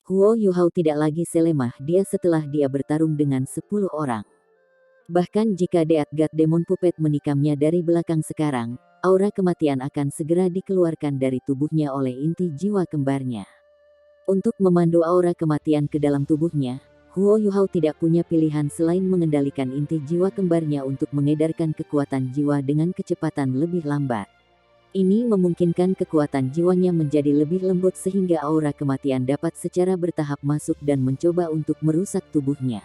Huo Yuhao tidak lagi selemah dia setelah dia bertarung dengan 10 orang. Bahkan jika Death God Demon Puppet menikamnya dari belakang sekarang, aura kematian akan segera dikeluarkan dari tubuhnya oleh inti jiwa kembarnya. Untuk memandu aura kematian ke dalam tubuhnya, Huo Yuhao tidak punya pilihan selain mengendalikan inti jiwa kembarnya untuk mengedarkan kekuatan jiwa dengan kecepatan lebih lambat. Ini memungkinkan kekuatan jiwanya menjadi lebih lembut sehingga aura kematian dapat secara bertahap masuk dan mencoba untuk merusak tubuhnya.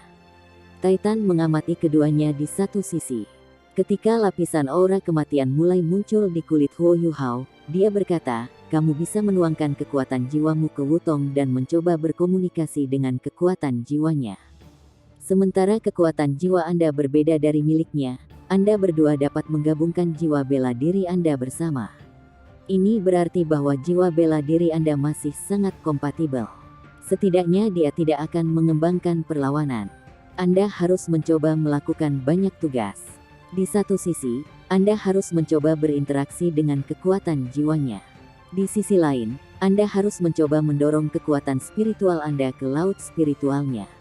Titan mengamati keduanya di satu sisi. Ketika lapisan aura kematian mulai muncul di kulit Huo Yuhao, dia berkata, "Kamu bisa menuangkan kekuatan jiwamu ke Wutong dan mencoba berkomunikasi dengan kekuatan jiwanya. Sementara kekuatan jiwa Anda berbeda dari miliknya, Anda berdua dapat menggabungkan jiwa bela diri Anda bersama. Ini berarti bahwa jiwa bela diri Anda masih sangat kompatibel. Setidaknya dia tidak akan mengembangkan perlawanan. Anda harus mencoba melakukan banyak tugas. Di satu sisi, Anda harus mencoba berinteraksi dengan kekuatan jiwanya. Di sisi lain, Anda harus mencoba mendorong kekuatan spiritual Anda ke laut spiritualnya.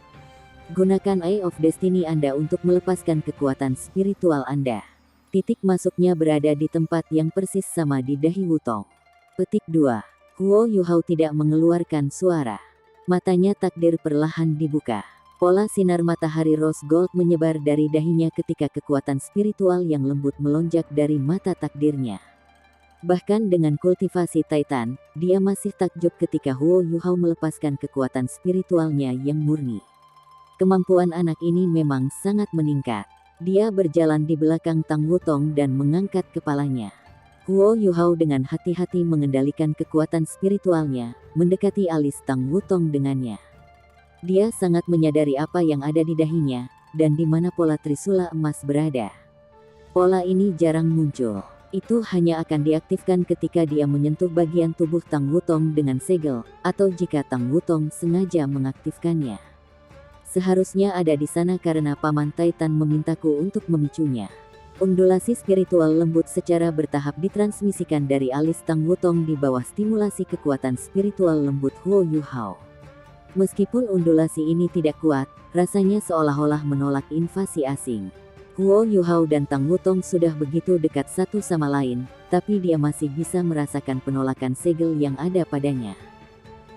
Gunakan Eye of Destiny Anda untuk melepaskan kekuatan spiritual Anda. Titik masuknya berada di tempat yang persis sama di dahi Wutong." Petik 2. Huo Yuhao tidak mengeluarkan suara. Matanya takdir perlahan dibuka. Pola sinar matahari rose gold menyebar dari dahinya ketika kekuatan spiritual yang lembut melonjak dari mata takdirnya. Bahkan dengan kultivasi Titan, dia masih takjub ketika Huo Yuhao melepaskan kekuatan spiritualnya yang murni. Kemampuan anak ini memang sangat meningkat. Dia berjalan di belakang Tang Wutong dan mengangkat kepalanya. Huo Yuhao dengan hati-hati mengendalikan kekuatan spiritualnya, mendekati alis Tang Wutong dengannya. Dia sangat menyadari apa yang ada di dahinya, dan di mana pola trisula emas berada. Pola ini jarang muncul. Itu hanya akan diaktifkan ketika dia menyentuh bagian tubuh Tang Wutong dengan segel, atau jika Tang Wutong sengaja mengaktifkannya. Seharusnya ada di sana karena Paman Titan memintaku untuk memicunya. Undulasi spiritual lembut secara bertahap ditransmisikan dari alis Tang Wutong di bawah stimulasi kekuatan spiritual lembut Huo Yuhao. Meskipun undulasi ini tidak kuat, rasanya seolah-olah menolak invasi asing. Huo Yuhao dan Tang Wutong sudah begitu dekat satu sama lain, tapi dia masih bisa merasakan penolakan segel yang ada padanya.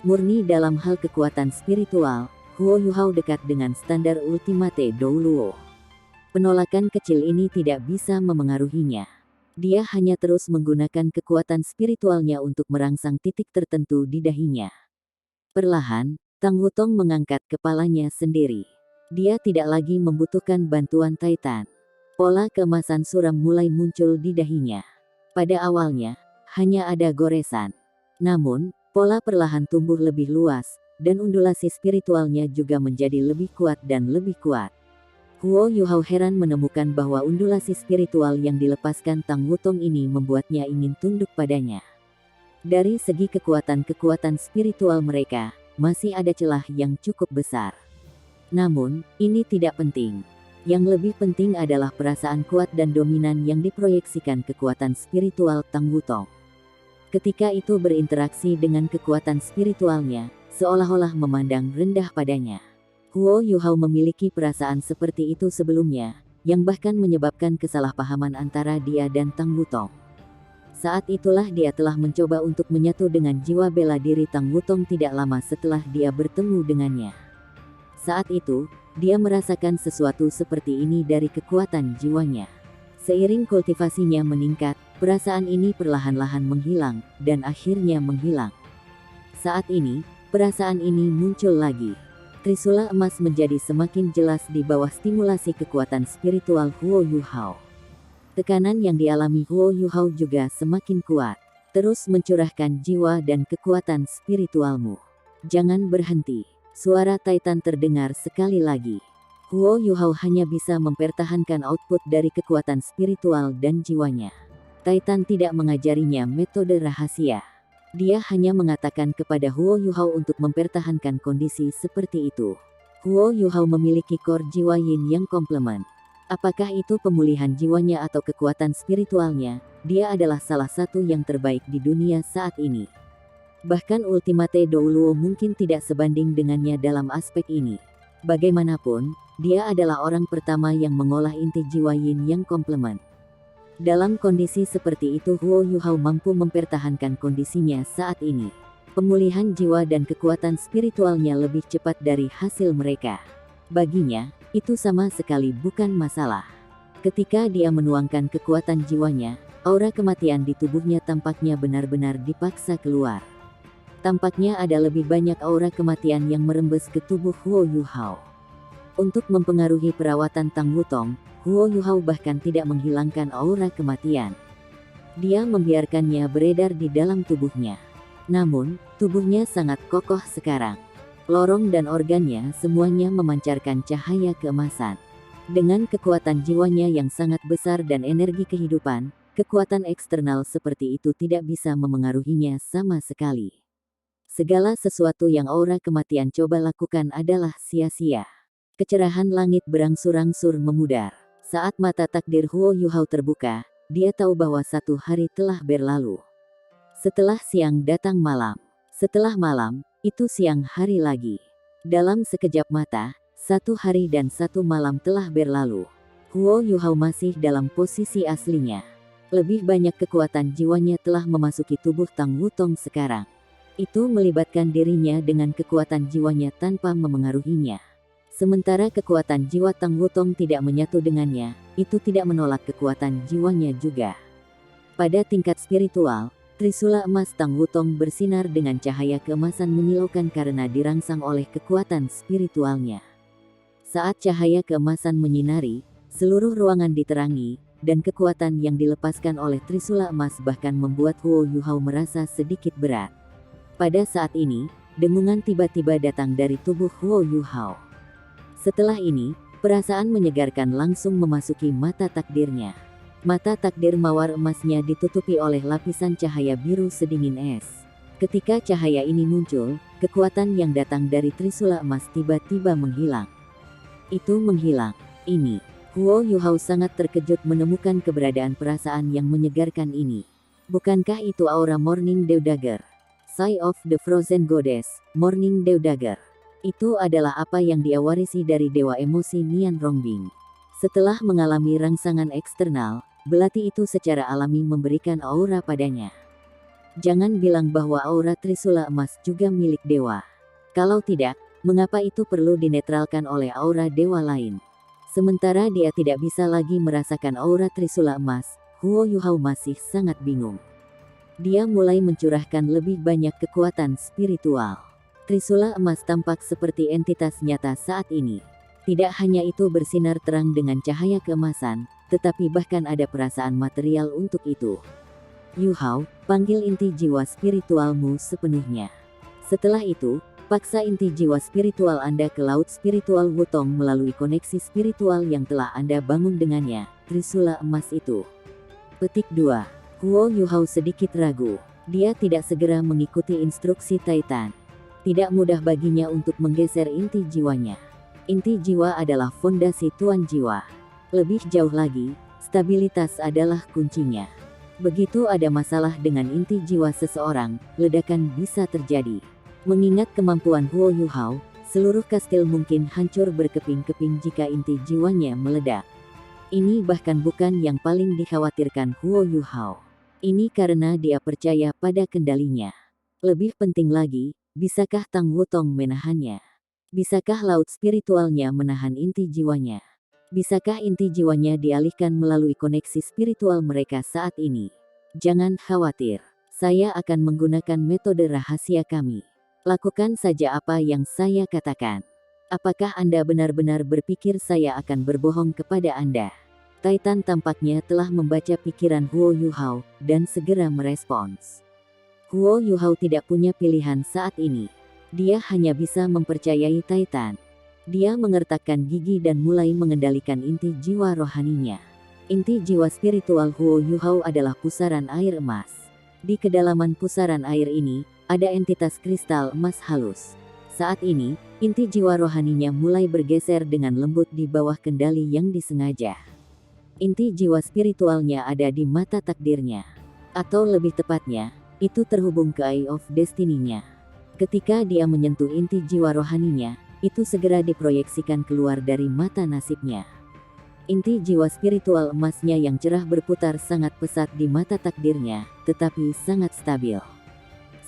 Murni dalam hal kekuatan spiritual, Huo Yuhao dekat dengan standar Ultimate Douluo. Penolakan kecil ini tidak bisa memengaruhinya. Dia hanya terus menggunakan kekuatan spiritualnya untuk merangsang titik tertentu di dahinya. Perlahan, Tang Wutong mengangkat kepalanya sendiri. Dia tidak lagi membutuhkan bantuan Titan. Pola keemasan suram mulai muncul di dahinya. Pada awalnya, hanya ada goresan. Namun, pola perlahan tumbuh lebih luas, dan undulasi spiritualnya juga menjadi lebih kuat dan lebih kuat. Huo Yuhao heran menemukan bahwa undulasi spiritual yang dilepaskan Tang Wutong ini membuatnya ingin tunduk padanya. Dari segi kekuatan spiritual mereka, masih ada celah yang cukup besar. Namun, ini tidak penting. Yang lebih penting adalah perasaan kuat dan dominan yang diproyeksikan kekuatan spiritual Tang Wutong. Ketika itu berinteraksi dengan kekuatan spiritualnya, seolah-olah memandang rendah padanya. Huo Yuhao memiliki perasaan seperti itu sebelumnya, yang bahkan menyebabkan kesalahpahaman antara dia dan Tang Wutong. Saat itulah dia telah mencoba untuk menyatu dengan jiwa bela diri Tang Wutong tidak lama setelah dia bertemu dengannya. Saat itu, dia merasakan sesuatu seperti ini dari kekuatan jiwanya. Seiring kultivasinya meningkat, perasaan ini perlahan-lahan menghilang, dan akhirnya menghilang. Saat ini, perasaan ini muncul lagi. Trisula emas menjadi semakin jelas di bawah stimulasi kekuatan spiritual Huo Yuhao. Tekanan yang dialami Huo Yuhao juga semakin kuat. Terus mencurahkan jiwa dan kekuatan spiritualmu. Jangan berhenti. Suara Titan terdengar sekali lagi. Huo Yuhao hanya bisa mempertahankan output dari kekuatan spiritual dan jiwanya. Titan tidak mengajarinya metode rahasia. Dia hanya mengatakan kepada Huo Yuhao untuk mempertahankan kondisi seperti itu. Huo Yuhao memiliki core jiwa yin yang komplement. Apakah itu pemulihan jiwanya atau kekuatan spiritualnya, dia adalah salah satu yang terbaik di dunia saat ini. Bahkan Ultimate Douluo mungkin tidak sebanding dengannya dalam aspek ini. Bagaimanapun, dia adalah orang pertama yang mengolah inti jiwa Yin yang komplement. Dalam kondisi seperti itu Huo Yuhao mampu mempertahankan kondisinya saat ini. Pemulihan jiwa dan kekuatan spiritualnya lebih cepat dari hasil mereka. Baginya, itu sama sekali bukan masalah. Ketika dia menuangkan kekuatan jiwanya, aura kematian di tubuhnya tampaknya benar-benar dipaksa keluar. Tampaknya ada lebih banyak aura kematian yang merembes ke tubuh Huo Yuhao. Untuk mempengaruhi perawatan Tang Wutong, Huo Yuhao bahkan tidak menghilangkan aura kematian. Dia membiarkannya beredar di dalam tubuhnya. Namun, tubuhnya sangat kokoh sekarang. Lorong dan organnya semuanya memancarkan cahaya keemasan. Dengan kekuatan jiwanya yang sangat besar dan energi kehidupan, kekuatan eksternal seperti itu tidak bisa memengaruhinya sama sekali. Segala sesuatu yang aura kematian coba lakukan adalah sia-sia. Kecerahan langit berangsur-angsur memudar. Saat mata takdir Huo Yuhao terbuka, dia tahu bahwa satu hari telah berlalu. Setelah siang datang malam. Setelah malam, itu siang hari lagi. Dalam sekejap mata, satu hari dan satu malam telah berlalu. Huo Yuhao masih dalam posisi aslinya. Lebih banyak kekuatan jiwanya telah memasuki tubuh Tang Wutong sekarang. Itu melibatkan dirinya dengan kekuatan jiwanya tanpa memengaruhinya. Sementara kekuatan jiwa Tang Wutong tidak menyatu dengannya, itu tidak menolak kekuatan jiwanya juga. Pada tingkat spiritual, Trisula emas Tang Wutong bersinar dengan cahaya keemasan menyilaukan karena dirangsang oleh kekuatan spiritualnya. Saat cahaya keemasan menyinari, seluruh ruangan diterangi, dan kekuatan yang dilepaskan oleh Trisula emas bahkan membuat Huo Yuhao merasa sedikit berat. Pada saat ini, dengungan tiba-tiba datang dari tubuh Huo Yuhao. Setelah ini, perasaan menyegarkan langsung memasuki mata takdirnya. Mata takdir mawar emasnya ditutupi oleh lapisan cahaya biru sedingin es. Ketika cahaya ini muncul, kekuatan yang datang dari Trisula emas tiba-tiba menghilang. Itu menghilang. Ini. Huo Yuhao sangat terkejut menemukan keberadaan perasaan yang menyegarkan ini. Bukankah itu aura Morning Dew Dagger? Sigh of the Frozen Goddess, Morning Dew Dagger. Itu adalah apa yang dia warisi dari dewa emosi Nian Rongbing. Setelah mengalami rangsangan eksternal, belati itu secara alami memberikan aura padanya. Jangan bilang bahwa aura Trisula emas juga milik dewa. Kalau tidak, mengapa itu perlu dinetralkan oleh aura dewa lain? Sementara dia tidak bisa lagi merasakan aura Trisula emas, Huo Yuhao masih sangat bingung. Dia mulai mencurahkan lebih banyak kekuatan spiritual. Trisula emas tampak seperti entitas nyata saat ini. Tidak hanya itu bersinar terang dengan cahaya keemasan, tetapi bahkan ada perasaan material untuk itu. Yuhao, panggil inti jiwa spiritualmu sepenuhnya. Setelah itu, paksa inti jiwa spiritual Anda ke laut spiritual Wutong melalui koneksi spiritual yang telah Anda bangun dengannya, Trisula emas itu. Petik 2. Huo Yuhao sedikit ragu. Dia tidak segera mengikuti instruksi Titan. Tidak mudah baginya untuk menggeser inti jiwanya. Inti jiwa adalah fondasi tuan jiwa. Lebih jauh lagi, stabilitas adalah kuncinya. Begitu ada masalah dengan inti jiwa seseorang, ledakan bisa terjadi. Mengingat kemampuan Huo Yuhao, seluruh kastil mungkin hancur berkeping-keping jika inti jiwanya meledak. Ini bahkan bukan yang paling dikhawatirkan Huo Yuhao. Ini karena dia percaya pada kendalinya. Lebih penting lagi, bisakah Tang Wutong menahannya? Bisakah laut spiritualnya menahan inti jiwanya? Bisakah inti jiwanya dialihkan melalui koneksi spiritual mereka saat ini? Jangan khawatir. Saya akan menggunakan metode rahasia kami. Lakukan saja apa yang saya katakan. Apakah Anda benar-benar berpikir saya akan berbohong kepada Anda? Titan tampaknya telah membaca pikiran Huo Yuhao, dan segera merespons. Huo Yuhao tidak punya pilihan saat ini. Dia hanya bisa mempercayai Titan. Dia mengertakkan gigi dan mulai mengendalikan inti jiwa rohaninya. Inti jiwa spiritual Huo Yuhao adalah pusaran air emas. Di kedalaman pusaran air ini, ada entitas kristal emas halus. Saat ini, inti jiwa rohaninya mulai bergeser dengan lembut di bawah kendali yang disengaja. Inti jiwa spiritualnya ada di mata takdirnya. Atau lebih tepatnya, itu terhubung ke Eye of Destiny-nya. Ketika dia menyentuh inti jiwa rohaninya, itu segera diproyeksikan keluar dari mata nasibnya. Inti jiwa spiritual emasnya yang cerah berputar sangat pesat di mata takdirnya, tetapi sangat stabil.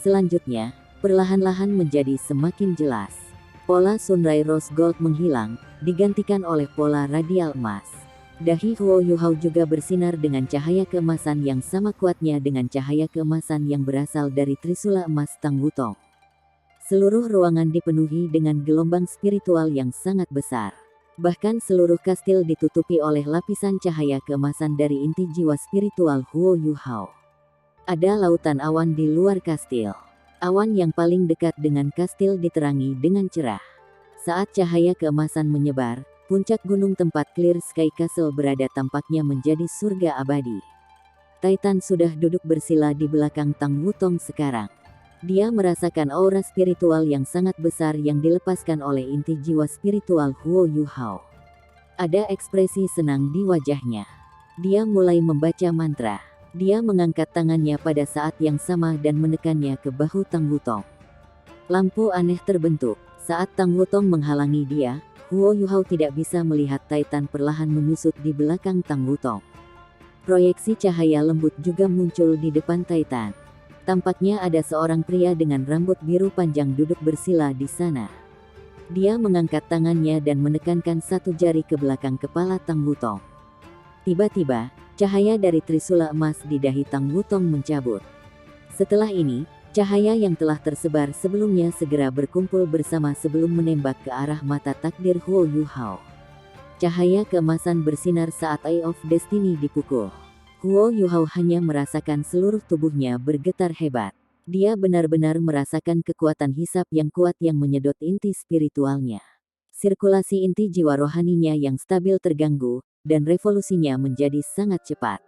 Selanjutnya, perlahan-lahan menjadi semakin jelas. Pola Sunray Rose Gold menghilang, digantikan oleh pola radial emas. Dahi Huo Yuhao juga bersinar dengan cahaya keemasan yang sama kuatnya dengan cahaya keemasan yang berasal dari trisula emas Tang Wutong. Seluruh ruangan dipenuhi dengan gelombang spiritual yang sangat besar. Bahkan seluruh kastil ditutupi oleh lapisan cahaya keemasan dari inti jiwa spiritual Huo Yuhao. Ada lautan awan di luar kastil. Awan yang paling dekat dengan kastil diterangi dengan cerah. Saat cahaya keemasan menyebar, puncak gunung tempat Clear Sky Castle berada tampaknya menjadi surga abadi. Titan sudah duduk bersila di belakang Tang Wutong sekarang. Dia merasakan aura spiritual yang sangat besar yang dilepaskan oleh inti jiwa spiritual Huo Yuhao. Ada ekspresi senang di wajahnya. Dia mulai membaca mantra. Dia mengangkat tangannya pada saat yang sama dan menekannya ke bahu Tang Wutong. Lampu aneh terbentuk. Saat Tang Wutong menghalangi dia, Huo Yuhao tidak bisa melihat Titan perlahan menyusut di belakang Tang Wutong. Proyeksi cahaya lembut juga muncul di depan Titan. Tampaknya ada seorang pria dengan rambut biru panjang duduk bersila di sana. Dia mengangkat tangannya dan menekankan satu jari ke belakang kepala Tang Wutong. Tiba-tiba, cahaya dari trisula emas di dahi Tang Wutong mencabut. Setelah ini, cahaya yang telah tersebar sebelumnya segera berkumpul bersama sebelum menembak ke arah mata takdir Huo Yuhao. Cahaya keemasan bersinar saat Eye of Destiny dipukul. Huo Yuhao hanya merasakan seluruh tubuhnya bergetar hebat. Dia benar-benar merasakan kekuatan hisap yang kuat yang menyedot inti spiritualnya. Sirkulasi inti jiwa rohaninya yang stabil terganggu, dan revolusinya menjadi sangat cepat.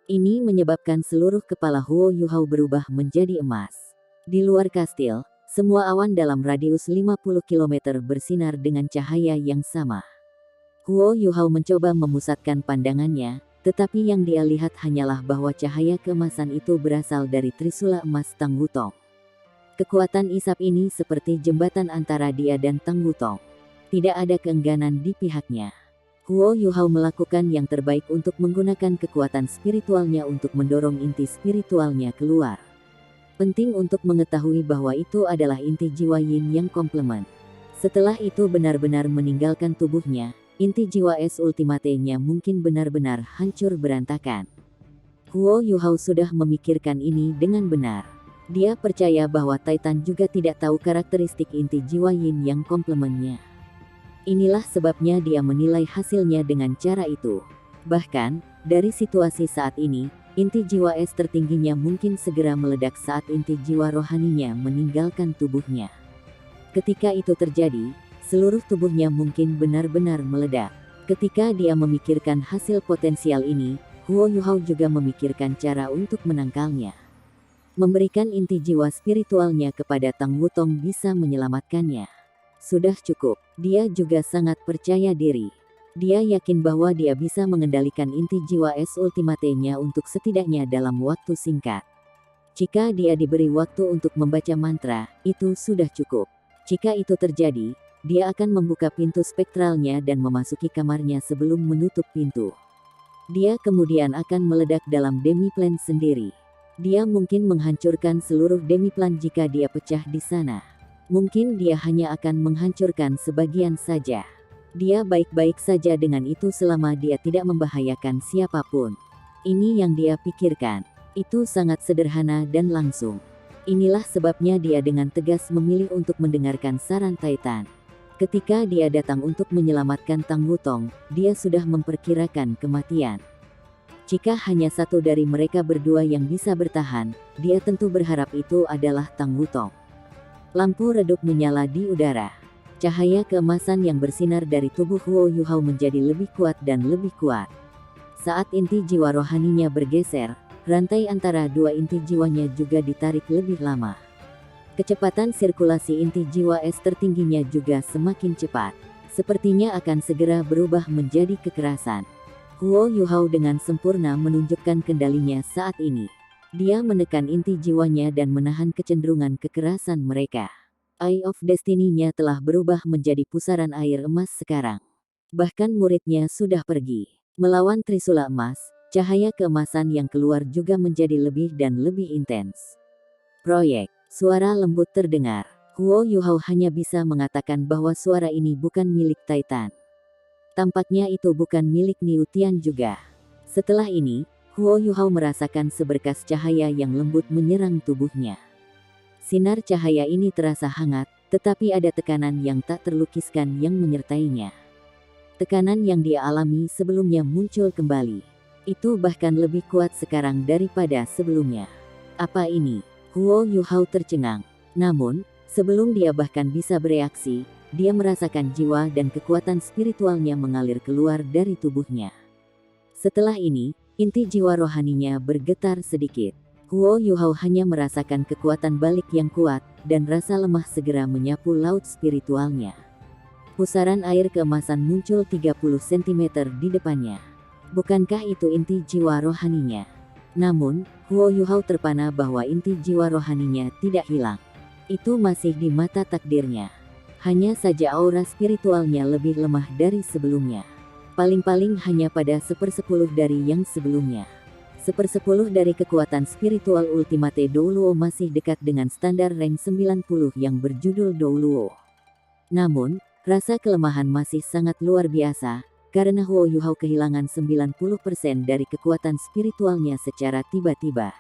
Ini menyebabkan seluruh kepala Huo Yuhao berubah menjadi emas. Di luar kastil, semua awan dalam radius 50 km bersinar dengan cahaya yang sama. Huo Yuhao mencoba memusatkan pandangannya, tetapi yang dia lihat hanyalah bahwa cahaya keemasan itu berasal dari trisula emas Tang Wutong. Kekuatan isap ini seperti jembatan antara dia dan Tang Wutong. Tidak ada keengganan di pihaknya. Huo Yuhao melakukan yang terbaik untuk menggunakan kekuatan spiritualnya untuk mendorong inti spiritualnya keluar. Penting untuk mengetahui bahwa itu adalah inti jiwa yin yang komplement. Setelah itu benar-benar meninggalkan tubuhnya, inti jiwa es ultimate-nya mungkin benar-benar hancur berantakan. Huo Yuhao sudah memikirkan ini dengan benar. Dia percaya bahwa Titan juga tidak tahu karakteristik inti jiwa yin yang komplementnya. Inilah sebabnya dia menilai hasilnya dengan cara itu. Bahkan, dari situasi saat ini, inti jiwa es tertingginya mungkin segera meledak saat inti jiwa rohaninya meninggalkan tubuhnya. Ketika itu terjadi, seluruh tubuhnya mungkin benar-benar meledak. Ketika dia memikirkan hasil potensial ini, Huo Yuhao juga memikirkan cara untuk menangkalnya. Memberikan inti jiwa spiritualnya kepada Tang Wutong bisa menyelamatkannya. Sudah cukup, dia juga sangat percaya diri. Dia yakin bahwa dia bisa mengendalikan inti jiwa es ultimate-nya untuk setidaknya dalam waktu singkat. Jika dia diberi waktu untuk membaca mantra, itu sudah cukup. Jika itu terjadi, dia akan membuka pintu spektralnya dan memasuki kamarnya sebelum menutup pintu. Dia kemudian akan meledak dalam demiplan sendiri. Dia mungkin menghancurkan seluruh demiplan jika dia pecah di sana. Mungkin dia hanya akan menghancurkan sebagian saja. Dia baik-baik saja dengan itu selama dia tidak membahayakan siapapun. Ini yang dia pikirkan. Itu sangat sederhana dan langsung. Inilah sebabnya dia dengan tegas memilih untuk mendengarkan saran Titan. Ketika dia datang untuk menyelamatkan Tang Wutong, dia sudah memperkirakan kematian. Jika hanya satu dari mereka berdua yang bisa bertahan, dia tentu berharap itu adalah Tang Wutong. Lampu redup menyala di udara. Cahaya keemasan yang bersinar dari tubuh Huo Yuhao menjadi lebih kuat dan lebih kuat. Saat inti jiwa rohaninya bergeser, rantai antara dua inti jiwanya juga ditarik lebih lama. Kecepatan sirkulasi inti jiwa es tertingginya juga semakin cepat. Sepertinya akan segera berubah menjadi kekerasan. Huo Yuhao dengan sempurna menunjukkan kendalinya saat ini. Dia menekan inti jiwanya dan menahan kecenderungan kekerasan mereka. Eye of Destiny-nya telah berubah menjadi pusaran air emas sekarang. Bahkan muridnya sudah pergi. Melawan Trisula emas, cahaya keemasan yang keluar juga menjadi lebih dan lebih intens. Proyek. Suara lembut terdengar. Huo Yuhao hanya bisa mengatakan bahwa suara ini bukan milik Titan. Tampaknya itu bukan milik Niu Tian juga. Setelah ini, Huo Yuhao merasakan seberkas cahaya yang lembut menyerang tubuhnya. Sinar cahaya ini terasa hangat, tetapi ada tekanan yang tak terlukiskan yang menyertainya. Tekanan yang dia alami sebelumnya muncul kembali. Itu bahkan lebih kuat sekarang daripada sebelumnya. Apa ini? Huo Yuhao tercengang. Namun, sebelum dia bahkan bisa bereaksi, dia merasakan jiwa dan kekuatan spiritualnya mengalir keluar dari tubuhnya. Setelah ini, inti jiwa rohaninya bergetar sedikit. Huo Yuhao hanya merasakan kekuatan balik yang kuat, dan rasa lemah segera menyapu laut spiritualnya. Pusaran air keemasan muncul 30 cm di depannya. Bukankah itu inti jiwa rohaninya? Namun, Huo Yuhao terpana bahwa inti jiwa rohaninya tidak hilang. Itu masih di mata takdirnya. Hanya saja aura spiritualnya lebih lemah dari sebelumnya. Paling-paling hanya pada 1/10 dari yang sebelumnya. 1/10 dari kekuatan spiritual Ultimate Douluo masih dekat dengan standar rank 90 yang berjudul Douluo. Namun, rasa kelemahan masih sangat luar biasa, karena Huo Yuhao kehilangan 90% dari kekuatan spiritualnya secara tiba-tiba.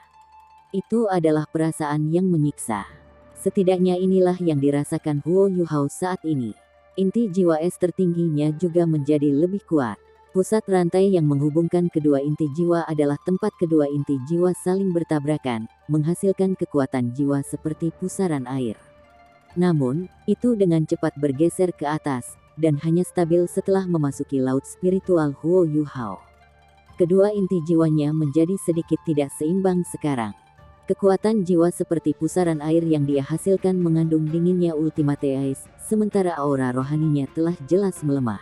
Itu adalah perasaan yang menyiksa. Setidaknya inilah yang dirasakan Huo Yuhao saat ini. Inti jiwa es tertingginya juga menjadi lebih kuat. Pusat rantai yang menghubungkan kedua inti jiwa adalah tempat kedua inti jiwa saling bertabrakan, menghasilkan kekuatan jiwa seperti pusaran air. Namun, itu dengan cepat bergeser ke atas, dan hanya stabil setelah memasuki laut spiritual Huo Yuhao. Kedua inti jiwanya menjadi sedikit tidak seimbang sekarang. Kekuatan jiwa seperti pusaran air yang dia hasilkan mengandung dinginnya Ultimate Ice, sementara aura rohaninya telah jelas melemah.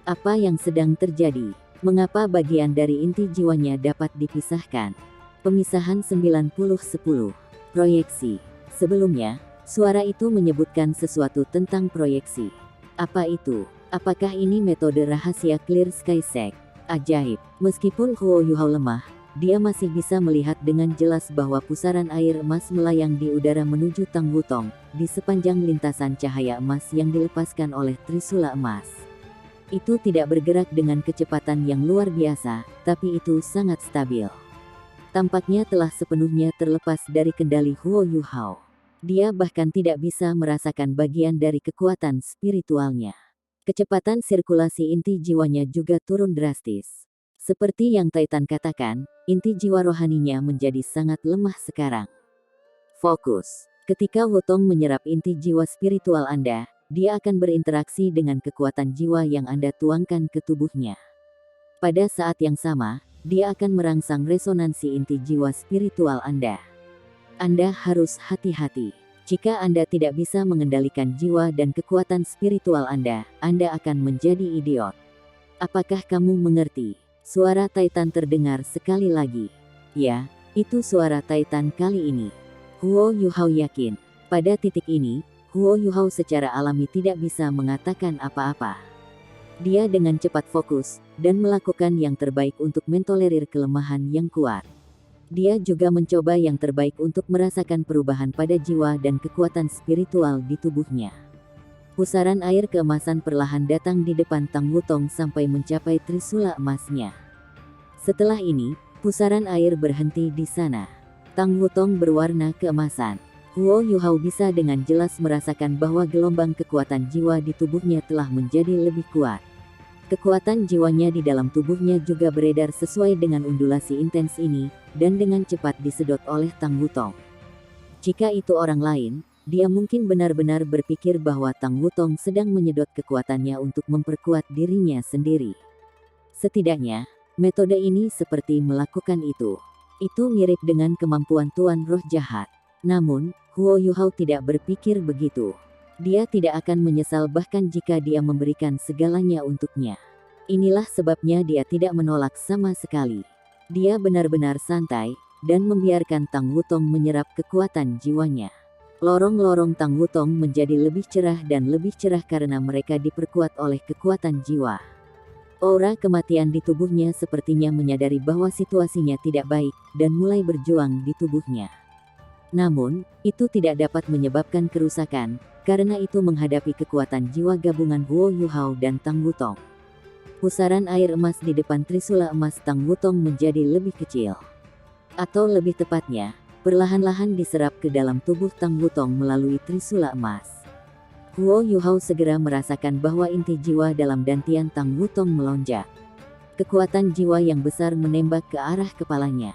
Apa yang sedang terjadi? Mengapa bagian dari inti jiwanya dapat dipisahkan? Pemisahan 90-10. Proyeksi. Sebelumnya, suara itu menyebutkan sesuatu tentang proyeksi. Apa itu? Apakah ini metode rahasia Clear Sky Sect? Ajaib. Meskipun Huo Yuhao lemah, dia masih bisa melihat dengan jelas bahwa pusaran air emas melayang di udara menuju Tang Wutong, di sepanjang lintasan cahaya emas yang dilepaskan oleh Trisula emas. Itu tidak bergerak dengan kecepatan yang luar biasa, tapi itu sangat stabil. Tampaknya telah sepenuhnya terlepas dari kendali Huo Yuhao. Dia bahkan tidak bisa merasakan bagian dari kekuatan spiritualnya. Kecepatan sirkulasi inti jiwanya juga turun drastis. Seperti yang Titan katakan, inti jiwa rohaninya menjadi sangat lemah sekarang. Fokus. Ketika Wutong menyerap inti jiwa spiritual Anda, dia akan berinteraksi dengan kekuatan jiwa yang Anda tuangkan ke tubuhnya. Pada saat yang sama, dia akan merangsang resonansi inti jiwa spiritual Anda. Anda harus hati-hati. Jika Anda tidak bisa mengendalikan jiwa dan kekuatan spiritual Anda akan menjadi idiot. Apakah kamu mengerti? Suara Titan terdengar sekali lagi. Ya, itu suara Titan kali ini. Huo Yuhao yakin. Pada titik ini, Huo Yuhao secara alami tidak bisa mengatakan apa-apa. Dia dengan cepat fokus, dan melakukan yang terbaik untuk mentolerir kelemahan yang kuat. Dia juga mencoba yang terbaik untuk merasakan perubahan pada jiwa dan kekuatan spiritual di tubuhnya. Pusaran air keemasan perlahan datang di depan Tang Wutong sampai mencapai trisula emasnya. Setelah ini, pusaran air berhenti di sana. Tang Wutong berwarna keemasan. Huo Yuhao bisa dengan jelas merasakan bahwa gelombang kekuatan jiwa di tubuhnya telah menjadi lebih kuat. Kekuatan jiwanya di dalam tubuhnya juga beredar sesuai dengan undulasi intens ini, dan dengan cepat disedot oleh Tang Wutong. Jika itu orang lain, dia mungkin benar-benar berpikir bahwa Tang Wutong sedang menyedot kekuatannya untuk memperkuat dirinya sendiri. Setidaknya, metode ini seperti melakukan itu. Itu mirip dengan kemampuan Tuan Roh Jahat. Namun, Huo Yuhao tidak berpikir begitu. Dia tidak akan menyesal bahkan jika dia memberikan segalanya untuknya. Inilah sebabnya dia tidak menolak sama sekali. Dia benar-benar santai, dan membiarkan Tang Wutong menyerap kekuatan jiwanya. Lorong-lorong Tang Wutong menjadi lebih cerah dan lebih cerah karena mereka diperkuat oleh kekuatan jiwa. Aura kematian di tubuhnya sepertinya menyadari bahwa situasinya tidak baik dan mulai berjuang di tubuhnya. Namun, itu tidak dapat menyebabkan kerusakan, karena itu menghadapi kekuatan jiwa gabungan Huo Yuhao dan Tang Wutong. Pusaran air emas di depan trisula emas Tang Wutong menjadi lebih kecil. Atau lebih tepatnya, perlahan-lahan diserap ke dalam tubuh Tang Wutong melalui trisula emas. Huo Yuhao segera merasakan bahwa inti jiwa dalam dantian Tang Wutong melonjak. Kekuatan jiwa yang besar menembak ke arah kepalanya.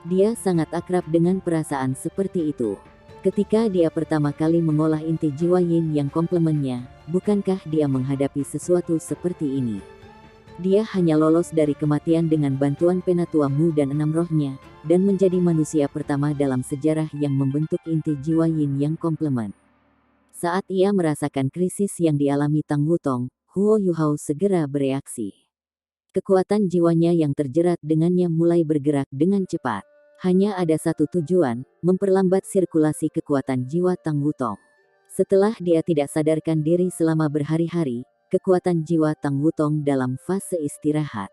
Dia sangat akrab dengan perasaan seperti itu. Ketika dia pertama kali mengolah inti jiwa Yin yang komplemennya, bukankah dia menghadapi sesuatu seperti ini? Dia hanya lolos dari kematian dengan bantuan Penatua Mu dan 6 rohnya, dan menjadi manusia pertama dalam sejarah yang membentuk inti jiwa Yin yang komplemen. Saat ia merasakan krisis yang dialami Tang Wutong, Huo Yuhao segera bereaksi. Kekuatan jiwanya yang terjerat dengannya mulai bergerak dengan cepat. Hanya ada satu tujuan, memperlambat sirkulasi kekuatan jiwa Tang Wutong. Setelah dia tidak sadarkan diri selama berhari-hari, kekuatan jiwa Tang Wutong dalam fase istirahat.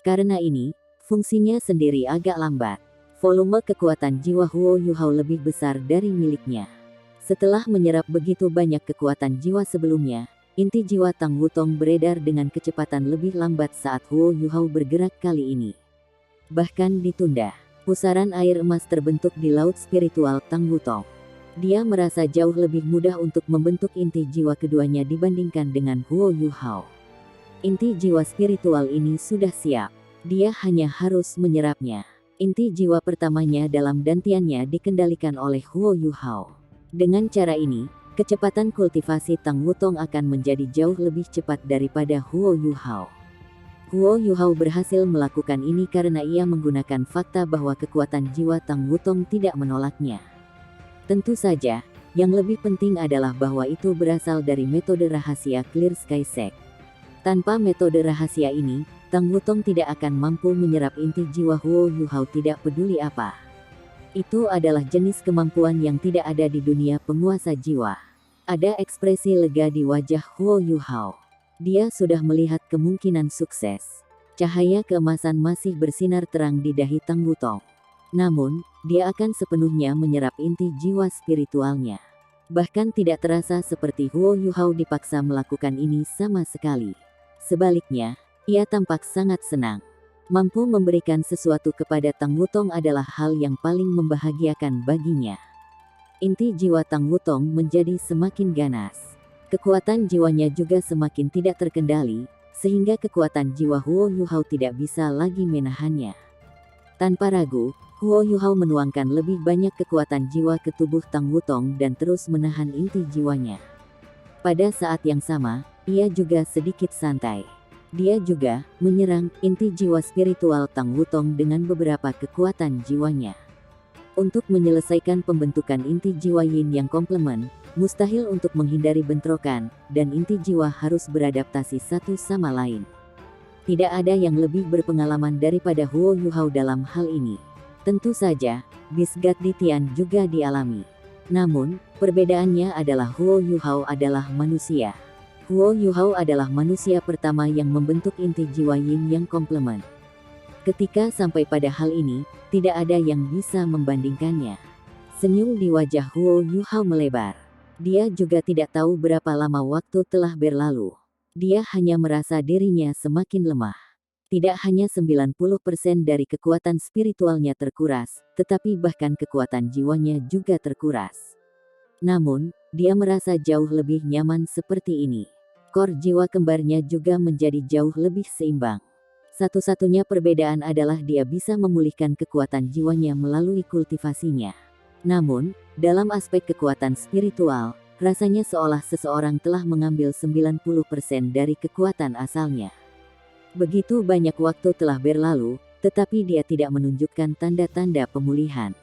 Karena ini, fungsinya sendiri agak lambat. Volume kekuatan jiwa Huo Yuhao lebih besar dari miliknya. Setelah menyerap begitu banyak kekuatan jiwa sebelumnya, inti jiwa Tang Wutong beredar dengan kecepatan lebih lambat saat Huo Yuhao bergerak kali ini. Bahkan ditunda, pusaran air emas terbentuk di laut spiritual Tang Wutong. Dia merasa jauh lebih mudah untuk membentuk inti jiwa keduanya dibandingkan dengan Huo Yuhao. Inti jiwa spiritual ini sudah siap. Dia hanya harus menyerapnya. Inti jiwa pertamanya dalam dantiannya dikendalikan oleh Huo Yuhao. Dengan cara ini, kecepatan kultivasi Tang Wutong akan menjadi jauh lebih cepat daripada Huo Yuhao. Huo Yuhao berhasil melakukan ini karena ia menggunakan fakta bahwa kekuatan jiwa Tang Wutong tidak menolaknya. Tentu saja, yang lebih penting adalah bahwa itu berasal dari metode rahasia Clear Sky Sect. Tanpa metode rahasia ini, Tang Wutong tidak akan mampu menyerap inti jiwa Huo Yuhao tidak peduli apa. Itu adalah jenis kemampuan yang tidak ada di dunia penguasa jiwa. Ada ekspresi lega di wajah Huo Yuhao. Dia sudah melihat kemungkinan sukses. Cahaya keemasan masih bersinar terang di dahi Tang Wutong. Namun, dia akan sepenuhnya menyerap inti jiwa spiritualnya. Bahkan tidak terasa seperti Huo Yuhao dipaksa melakukan ini sama sekali. Sebaliknya, ia tampak sangat senang. Mampu memberikan sesuatu kepada Tang Wutong adalah hal yang paling membahagiakan baginya. Inti jiwa Tang Wutong menjadi semakin ganas. Kekuatan jiwanya juga semakin tidak terkendali, sehingga kekuatan jiwa Huo Yuhao tidak bisa lagi menahannya. Tanpa ragu, Huo Yuhao menuangkan lebih banyak kekuatan jiwa ke tubuh Tang Wutong dan terus menahan inti jiwanya. Pada saat yang sama, ia juga sedikit santai. Dia juga menyerang inti jiwa spiritual Tang Wutong dengan beberapa kekuatan jiwanya. Untuk menyelesaikan pembentukan inti jiwa Yin yang komplemen, mustahil untuk menghindari bentrokan, dan inti jiwa harus beradaptasi satu sama lain. Tidak ada yang lebih berpengalaman daripada Huo Yuhao dalam hal ini. Tentu saja, Bisgat di Tian juga dialami. Namun, perbedaannya adalah Huo Yuhao adalah manusia. Huo Yuhao adalah manusia pertama yang membentuk inti jiwa Yin yang komplemen. Ketika sampai pada hal ini, tidak ada yang bisa membandingkannya. Senyum di wajah Huo Yuhao melebar. Dia juga tidak tahu berapa lama waktu telah berlalu. Dia hanya merasa dirinya semakin lemah. Tidak hanya 90% dari kekuatan spiritualnya terkuras, tetapi bahkan kekuatan jiwanya juga terkuras. Namun, dia merasa jauh lebih nyaman seperti ini. Kor jiwa kembarnya juga menjadi jauh lebih seimbang. Satu-satunya perbedaan adalah dia bisa memulihkan kekuatan jiwanya melalui kultivasinya. Namun, dalam aspek kekuatan spiritual, rasanya seolah seseorang telah mengambil 90% dari kekuatan asalnya. Begitu banyak waktu telah berlalu, tetapi dia tidak menunjukkan tanda-tanda pemulihan.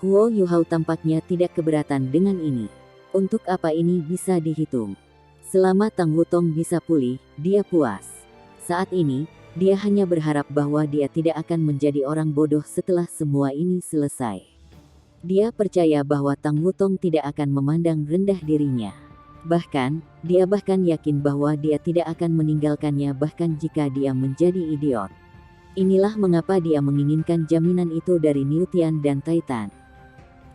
Huo Yuhao tampaknya tidak keberatan dengan ini. Untuk apa ini bisa dihitung? Selama Tang Wutong bisa pulih, dia puas. Saat ini, dia hanya berharap bahwa dia tidak akan menjadi orang bodoh setelah semua ini selesai. Dia percaya bahwa Tang Wutong tidak akan memandang rendah dirinya. Bahkan, dia yakin bahwa dia tidak akan meninggalkannya bahkan jika dia menjadi idiot. Inilah mengapa dia menginginkan jaminan itu dari Niu Tian dan Titan.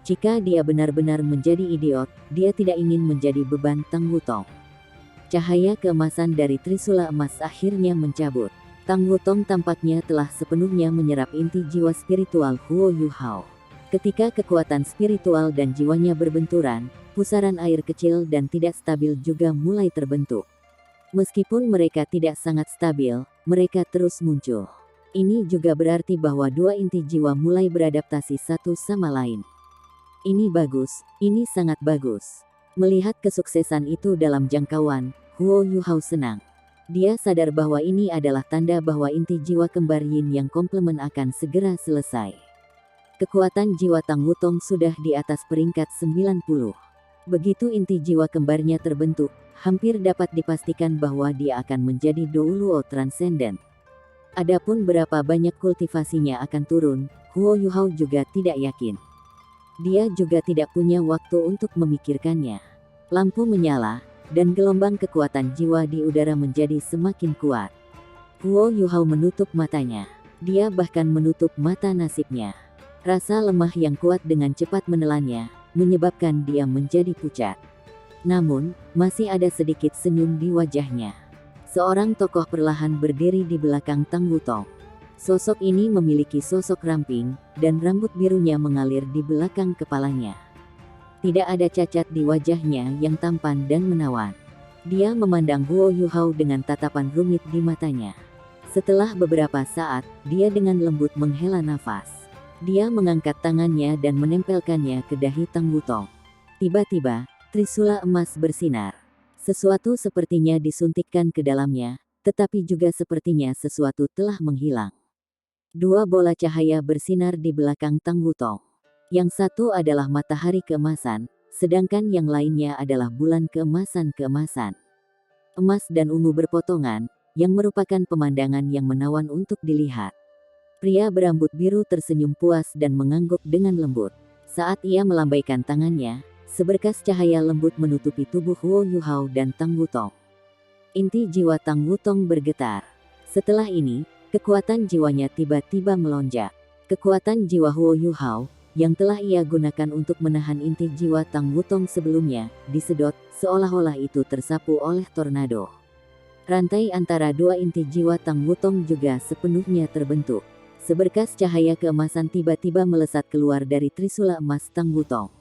Jika dia benar-benar menjadi idiot, dia tidak ingin menjadi beban Tang Wutong. Cahaya keemasan dari Trisula emas akhirnya mencabut. Tang Wutong tampaknya telah sepenuhnya menyerap inti jiwa spiritual Huo Yu Hao. Ketika kekuatan spiritual dan jiwanya berbenturan, pusaran air kecil dan tidak stabil juga mulai terbentuk. Meskipun mereka tidak sangat stabil, mereka terus muncul. Ini juga berarti bahwa dua inti jiwa mulai beradaptasi satu sama lain. Ini bagus, ini sangat bagus. Melihat kesuksesan itu dalam jangkauan, Huo Yu Hao senang. Dia sadar bahwa ini adalah tanda bahwa inti jiwa kembar Yin yang komplement akan segera selesai. Kekuatan jiwa Tang Wutong sudah di atas peringkat 90. Begitu inti jiwa kembarnya terbentuk, hampir dapat dipastikan bahwa dia akan menjadi Douluo Transcendent. Adapun berapa banyak kultivasinya akan turun, Huo Yu Hao juga tidak yakin. Dia juga tidak punya waktu untuk memikirkannya. Lampu menyala, dan gelombang kekuatan jiwa di udara menjadi semakin kuat. Huo Yu Hao menutup matanya. Dia bahkan menutup mata nasibnya. Rasa lemah yang kuat dengan cepat menelannya, menyebabkan dia menjadi pucat. Namun, masih ada sedikit senyum di wajahnya. Seorang tokoh perlahan berdiri di belakang Tang Wutong. Sosok ini memiliki sosok ramping, dan rambut birunya mengalir di belakang kepalanya. Tidak ada cacat di wajahnya yang tampan dan menawan. Dia memandang Huo Yu Hao dengan tatapan rumit di matanya. Setelah beberapa saat, dia dengan lembut menghela nafas. Dia mengangkat tangannya dan menempelkannya ke dahi Tang Wutong. Tiba-tiba, Trisula emas bersinar. Sesuatu sepertinya disuntikkan ke dalamnya, tetapi juga sepertinya sesuatu telah menghilang. Dua bola cahaya bersinar di belakang Tang Wutong. Yang satu adalah matahari keemasan, sedangkan yang lainnya adalah bulan keemasan-keemasan. Emas dan ungu berpotongan, yang merupakan pemandangan yang menawan untuk dilihat. Pria berambut biru tersenyum puas dan mengangguk dengan lembut. Saat ia melambaikan tangannya, seberkas cahaya lembut menutupi tubuh Huo Yu Hao dan Tang Wutong. Inti jiwa Tang Wutong bergetar. Setelah ini, kekuatan jiwanya tiba-tiba melonjak. Kekuatan jiwa Huo Yu Hao, yang telah ia gunakan untuk menahan inti jiwa Tang Wutong sebelumnya, disedot, seolah-olah itu tersapu oleh tornado. Rantai antara dua inti jiwa Tang Wutong juga sepenuhnya terbentuk. Seberkas cahaya keemasan tiba-tiba melesat keluar dari Trisula emas Tang Wutong.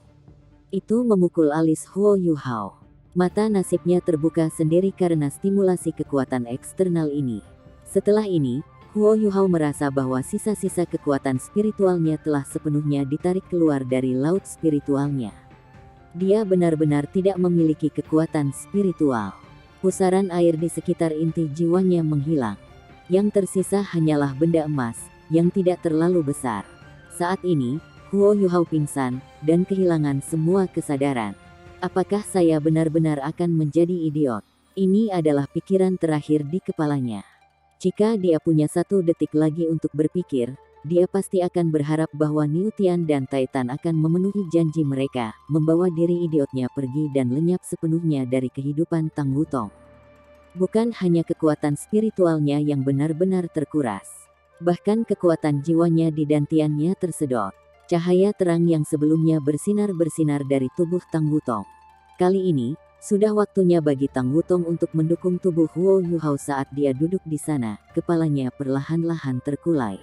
Itu memukul alis Huo Yu Hao. Mata nasibnya terbuka sendiri karena stimulasi kekuatan eksternal ini. Setelah ini, Huo Yu Hao merasa bahwa sisa-sisa kekuatan spiritualnya telah sepenuhnya ditarik keluar dari laut spiritualnya. Dia benar-benar tidak memiliki kekuatan spiritual. Pusaran air di sekitar inti jiwanya menghilang. Yang tersisa hanyalah benda emas, yang tidak terlalu besar. Saat ini, Huo Yu Hao pingsan, dan kehilangan semua kesadaran. Apakah saya benar-benar akan menjadi idiot? Ini adalah pikiran terakhir di kepalanya. Jika dia punya 1 detik lagi untuk berpikir, dia pasti akan berharap bahwa Niu Tian dan Titan akan memenuhi janji mereka, membawa diri idiotnya pergi dan lenyap sepenuhnya dari kehidupan Tang Wutong. Bukan hanya kekuatan spiritualnya yang benar-benar terkuras. Bahkan kekuatan jiwanya di dantiannya tersedot. Cahaya terang yang sebelumnya bersinar-bersinar dari tubuh Tang Wutong. Kali ini, sudah waktunya bagi Tang Wutong untuk mendukung tubuh Huo Yu Hao saat dia duduk di sana, kepalanya perlahan-lahan terkulai.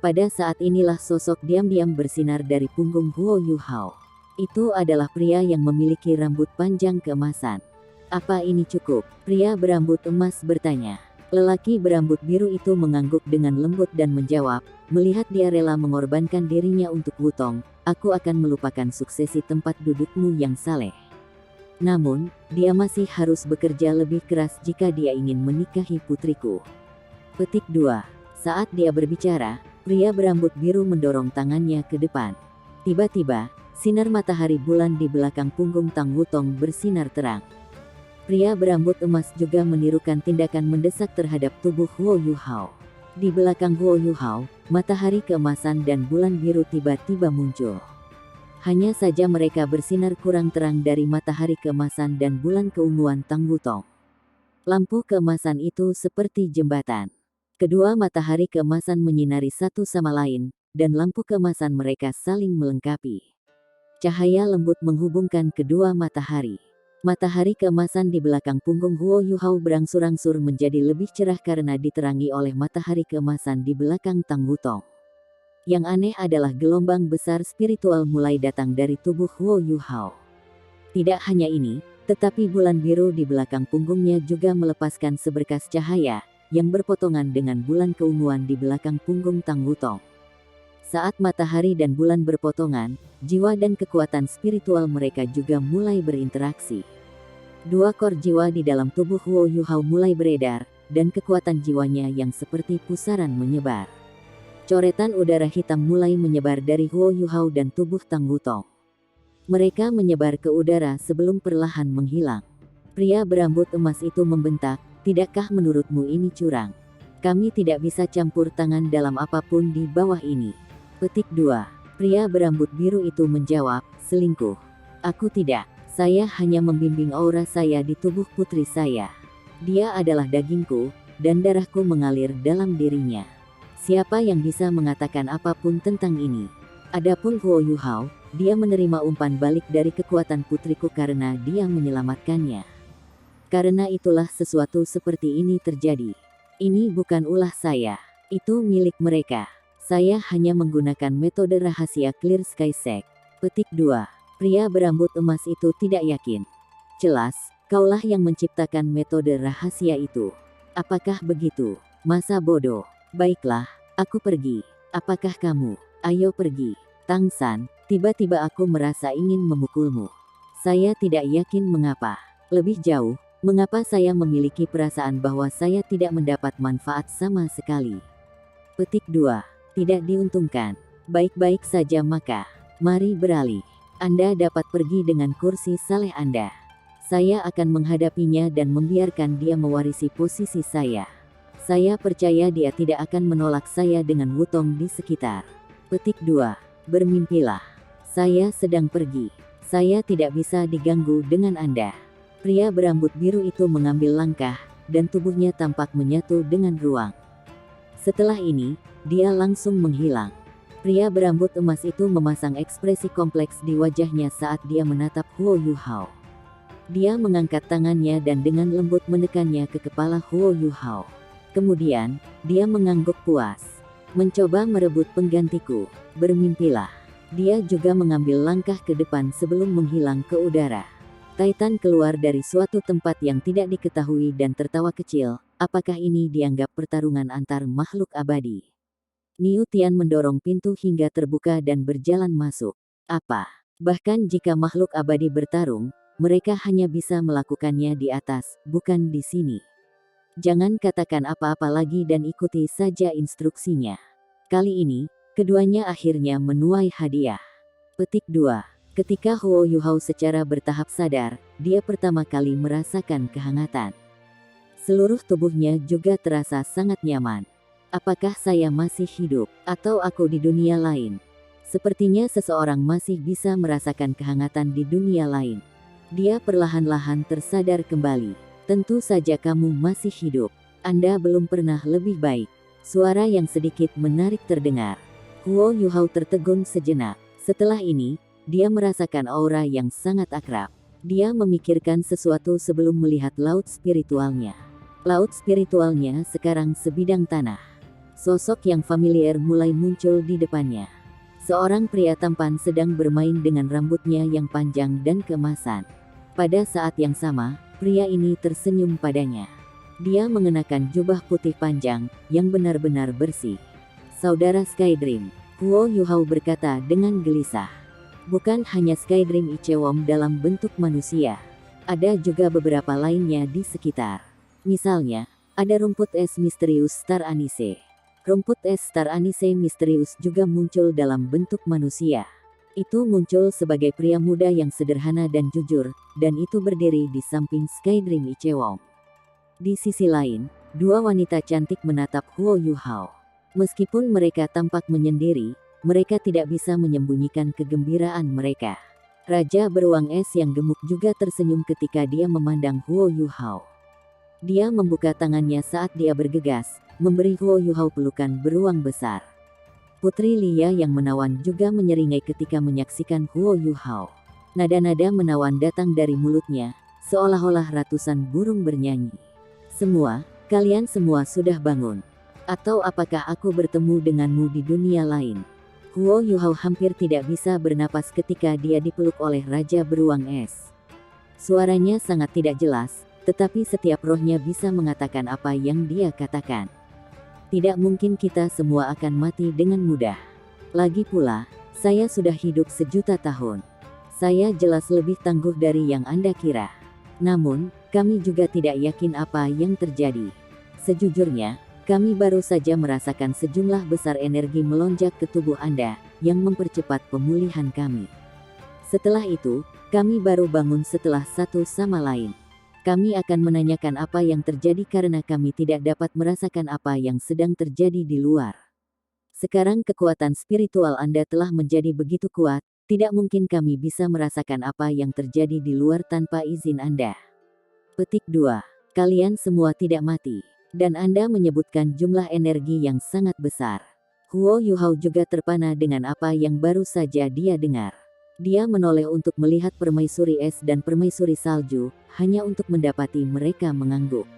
Pada saat inilah sosok diam-diam bersinar dari punggung Huo Yu Hao. Itu adalah pria yang memiliki rambut panjang keemasan. Apa ini cukup? Pria berambut emas bertanya. Lelaki berambut biru itu mengangguk dengan lembut dan menjawab, melihat dia rela mengorbankan dirinya untuk Wutong, aku akan melupakan suksesi tempat dudukmu yang saleh. Namun, dia masih harus bekerja lebih keras jika dia ingin menikahi putriku. Petik 2. Saat dia berbicara, pria berambut biru mendorong tangannya ke depan. Tiba-tiba, sinar matahari bulan di belakang punggung Tang Wutong bersinar terang. Pria berambut emas juga menirukan tindakan mendesak terhadap tubuh Huo Yuhao. Di belakang Huo Yuhao, matahari keemasan dan bulan biru tiba-tiba muncul. Hanya saja mereka bersinar kurang terang dari matahari keemasan dan bulan keunguan Tang Wutong. Lampu keemasan itu seperti jembatan. Kedua matahari keemasan menyinari satu sama lain, dan lampu keemasan mereka saling melengkapi. Cahaya lembut menghubungkan kedua matahari. Matahari keemasan di belakang punggung Huo Yuhao berangsur-angsur menjadi lebih cerah karena diterangi oleh matahari keemasan di belakang Tang Wutong. Yang aneh adalah gelombang besar spiritual mulai datang dari tubuh Huo Yuhao. Tidak hanya ini, tetapi bulan biru di belakang punggungnya juga melepaskan seberkas cahaya, yang berpotongan dengan bulan keunguan di belakang punggung Tang Wutong. Saat matahari dan bulan berpotongan, jiwa dan kekuatan spiritual mereka juga mulai berinteraksi. Dua kor jiwa di dalam tubuh Huo Yuhao mulai beredar, dan kekuatan jiwanya yang seperti pusaran menyebar. Coretan udara hitam mulai menyebar dari Huo Yuhao dan tubuh Tang Wutong. Mereka menyebar ke udara sebelum perlahan menghilang. Pria berambut emas itu membentak, "Tidakkah menurutmu ini curang? Kami tidak bisa campur tangan dalam apapun di bawah ini." Petik 2. Pria berambut biru itu menjawab, "Selingkuh. Aku tidak. Saya hanya membimbing aura saya di tubuh putri saya. Dia adalah dagingku, dan darahku mengalir dalam dirinya. Siapa yang bisa mengatakan apapun tentang ini?" Adapun Huo Yuhao, dia menerima umpan balik dari kekuatan putriku karena dia menyelamatkannya. Karena itulah sesuatu seperti ini terjadi. Ini bukan ulah saya. Itu milik mereka. Saya hanya menggunakan metode rahasia Clear Sky Sect. Petik 2. Pria berambut emas itu tidak yakin. "Jelas, kaulah yang menciptakan metode rahasia itu. Apakah begitu? Masa bodoh. Baiklah, aku pergi. Apakah kamu? Ayo pergi." "Tang San, tiba-tiba aku merasa ingin memukulmu. Saya tidak yakin mengapa. Lebih jauh, mengapa saya memiliki perasaan bahwa saya tidak mendapat manfaat sama sekali." Petik 2. Tidak diuntungkan. Baik-baik saja maka, mari beralih. Anda dapat pergi dengan kursi saleh Anda. Saya akan menghadapinya dan membiarkan dia mewarisi posisi saya. Saya percaya dia tidak akan menolak saya dengan Wutong di sekitar. Petik 2. Bermimpilah. Saya sedang pergi. Saya tidak bisa diganggu dengan Anda. Pria berambut biru itu mengambil langkah, dan tubuhnya tampak menyatu dengan ruang. Setelah ini, dia langsung menghilang. Pria berambut emas itu memasang ekspresi kompleks di wajahnya saat dia menatap Huo Yuhao. Dia mengangkat tangannya dan dengan lembut menekannya ke kepala Huo Yuhao. Kemudian, dia mengangguk puas. "Mencoba merebut penggantiku. Bermimpilah." Dia juga mengambil langkah ke depan sebelum menghilang ke udara. Titan keluar dari suatu tempat yang tidak diketahui dan tertawa kecil. Apakah ini dianggap pertarungan antar makhluk abadi? Niu Tian mendorong pintu hingga terbuka dan berjalan masuk. Apa? Bahkan jika makhluk abadi bertarung, mereka hanya bisa melakukannya di atas, bukan di sini. Jangan katakan apa-apa lagi dan ikuti saja instruksinya. Kali ini, keduanya akhirnya menuai hadiah. Petik 2. Ketika Huo Yuhao secara bertahap sadar, dia pertama kali merasakan kehangatan. Seluruh tubuhnya juga terasa sangat nyaman. Apakah saya masih hidup, atau aku di dunia lain? Sepertinya seseorang masih bisa merasakan kehangatan di dunia lain. Dia perlahan-lahan tersadar kembali. Tentu saja kamu masih hidup. Anda belum pernah lebih baik. Suara yang sedikit menarik terdengar. Huo Yuhao tertegun sejenak. Setelah ini, dia merasakan aura yang sangat akrab. Dia memikirkan sesuatu sebelum melihat laut spiritualnya. Laut spiritualnya sekarang sebidang tanah. Sosok yang familiar mulai muncul di depannya. Seorang pria tampan sedang bermain dengan rambutnya yang panjang dan keemasan. Pada saat yang sama, pria ini tersenyum padanya. Dia mengenakan jubah putih panjang, yang benar-benar bersih. "Saudara Skydream," Huo Yuhao berkata dengan gelisah. Bukan hanya Skydream Ichewom dalam bentuk manusia. Ada juga beberapa lainnya di sekitar. Misalnya, ada rumput es misterius Star Anise. Rumput es Star Anise misterius juga muncul dalam bentuk manusia. Itu muncul sebagai pria muda yang sederhana dan jujur, dan itu berdiri di samping Skydream Ichewong. Di sisi lain, dua wanita cantik menatap Huo Yuhao. Meskipun mereka tampak menyendiri, mereka tidak bisa menyembunyikan kegembiraan mereka. Raja beruang es yang gemuk juga tersenyum ketika dia memandang Huo Yuhao. Dia membuka tangannya saat dia bergegas, memberi Huo Yuhao pelukan beruang besar. Putri Lia yang menawan juga menyeringai ketika menyaksikan Huo Yuhao. Nada-nada menawan datang dari mulutnya, seolah-olah ratusan burung bernyanyi. Kalian semua sudah bangun. Atau apakah aku bertemu denganmu di dunia lain? Huo Yuhao hampir tidak bisa bernapas ketika dia dipeluk oleh Raja Beruang Es. Suaranya sangat tidak jelas, tetapi setiap rohnya bisa mengatakan apa yang dia katakan. Tidak mungkin kita semua akan mati dengan mudah. Lagi pula, saya sudah hidup sejuta tahun. Saya jelas lebih tangguh dari yang Anda kira. Namun, kami juga tidak yakin apa yang terjadi. Sejujurnya, kami baru saja merasakan sejumlah besar energi melonjak ke tubuh Anda, yang mempercepat pemulihan kami. Setelah itu, kami baru bangun setelah satu sama lain. Kami akan menanyakan apa yang terjadi karena kami tidak dapat merasakan apa yang sedang terjadi di luar. Sekarang kekuatan spiritual Anda telah menjadi begitu kuat, tidak mungkin kami bisa merasakan apa yang terjadi di luar tanpa izin Anda. Petik 2. Kalian semua tidak mati. Dan Anda menyebutkan jumlah energi yang sangat besar. Huo Yuhao juga terpana dengan apa yang baru saja dia dengar. Dia menoleh untuk melihat permaisuri es dan permaisuri salju, hanya untuk mendapati mereka mengangguk.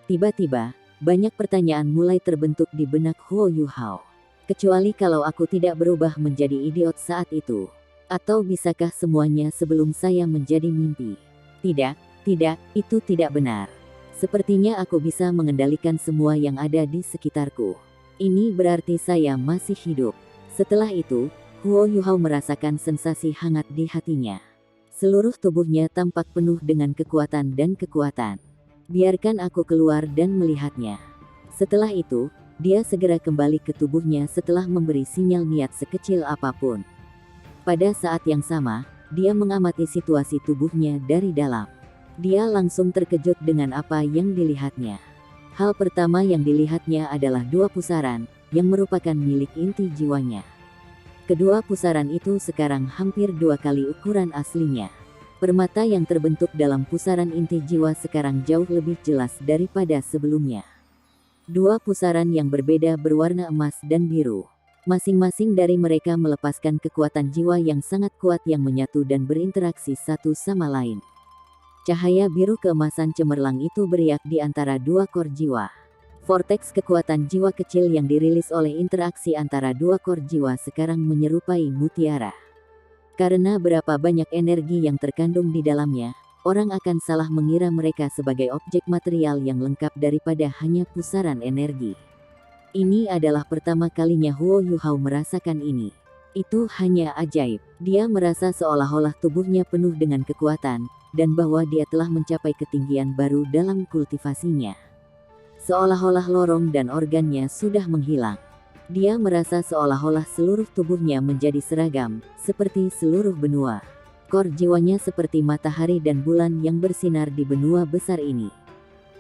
Tiba-tiba, banyak pertanyaan mulai terbentuk di benak Huo Yuhao. Kecuali kalau aku tidak berubah menjadi idiot saat itu. Atau bisakah semuanya sebelum saya menjadi mimpi? Tidak, itu tidak benar. Sepertinya aku bisa mengendalikan semua yang ada di sekitarku. Ini berarti saya masih hidup. Setelah itu, Huo Yuhao merasakan sensasi hangat di hatinya. Seluruh tubuhnya tampak penuh dengan kekuatan dan kekuatan. Biarkan aku keluar dan melihatnya. Setelah itu, dia segera kembali ke tubuhnya setelah memberi sinyal niat sekecil apapun. Pada saat yang sama, dia mengamati situasi tubuhnya dari dalam. Dia langsung terkejut dengan apa yang dilihatnya. Hal pertama yang dilihatnya adalah dua pusaran, yang merupakan milik inti jiwanya. Kedua pusaran itu sekarang hampir 2 kali ukuran aslinya. Permata yang terbentuk dalam pusaran inti jiwa sekarang jauh lebih jelas daripada sebelumnya. Dua pusaran yang berbeda berwarna emas dan biru. Masing-masing dari mereka melepaskan kekuatan jiwa yang sangat kuat yang menyatu dan berinteraksi satu sama lain. Cahaya biru keemasan cemerlang itu beriak di antara dua kor jiwa. Vortex kekuatan jiwa kecil yang dirilis oleh interaksi antara dua kor jiwa sekarang menyerupai mutiara. Karena berapa banyak energi yang terkandung di dalamnya, orang akan salah mengira mereka sebagai objek material yang lengkap daripada hanya pusaran energi. Ini adalah pertama kalinya Huo Yuhao merasakan ini. Itu hanya ajaib. Dia merasa seolah-olah tubuhnya penuh dengan kekuatan, dan bahwa dia telah mencapai ketinggian baru dalam kultivasinya. Seolah-olah lorong dan organnya sudah menghilang. Dia merasa seolah-olah seluruh tubuhnya menjadi seragam, seperti seluruh benua. Kor jiwanya seperti matahari dan bulan yang bersinar di benua besar ini.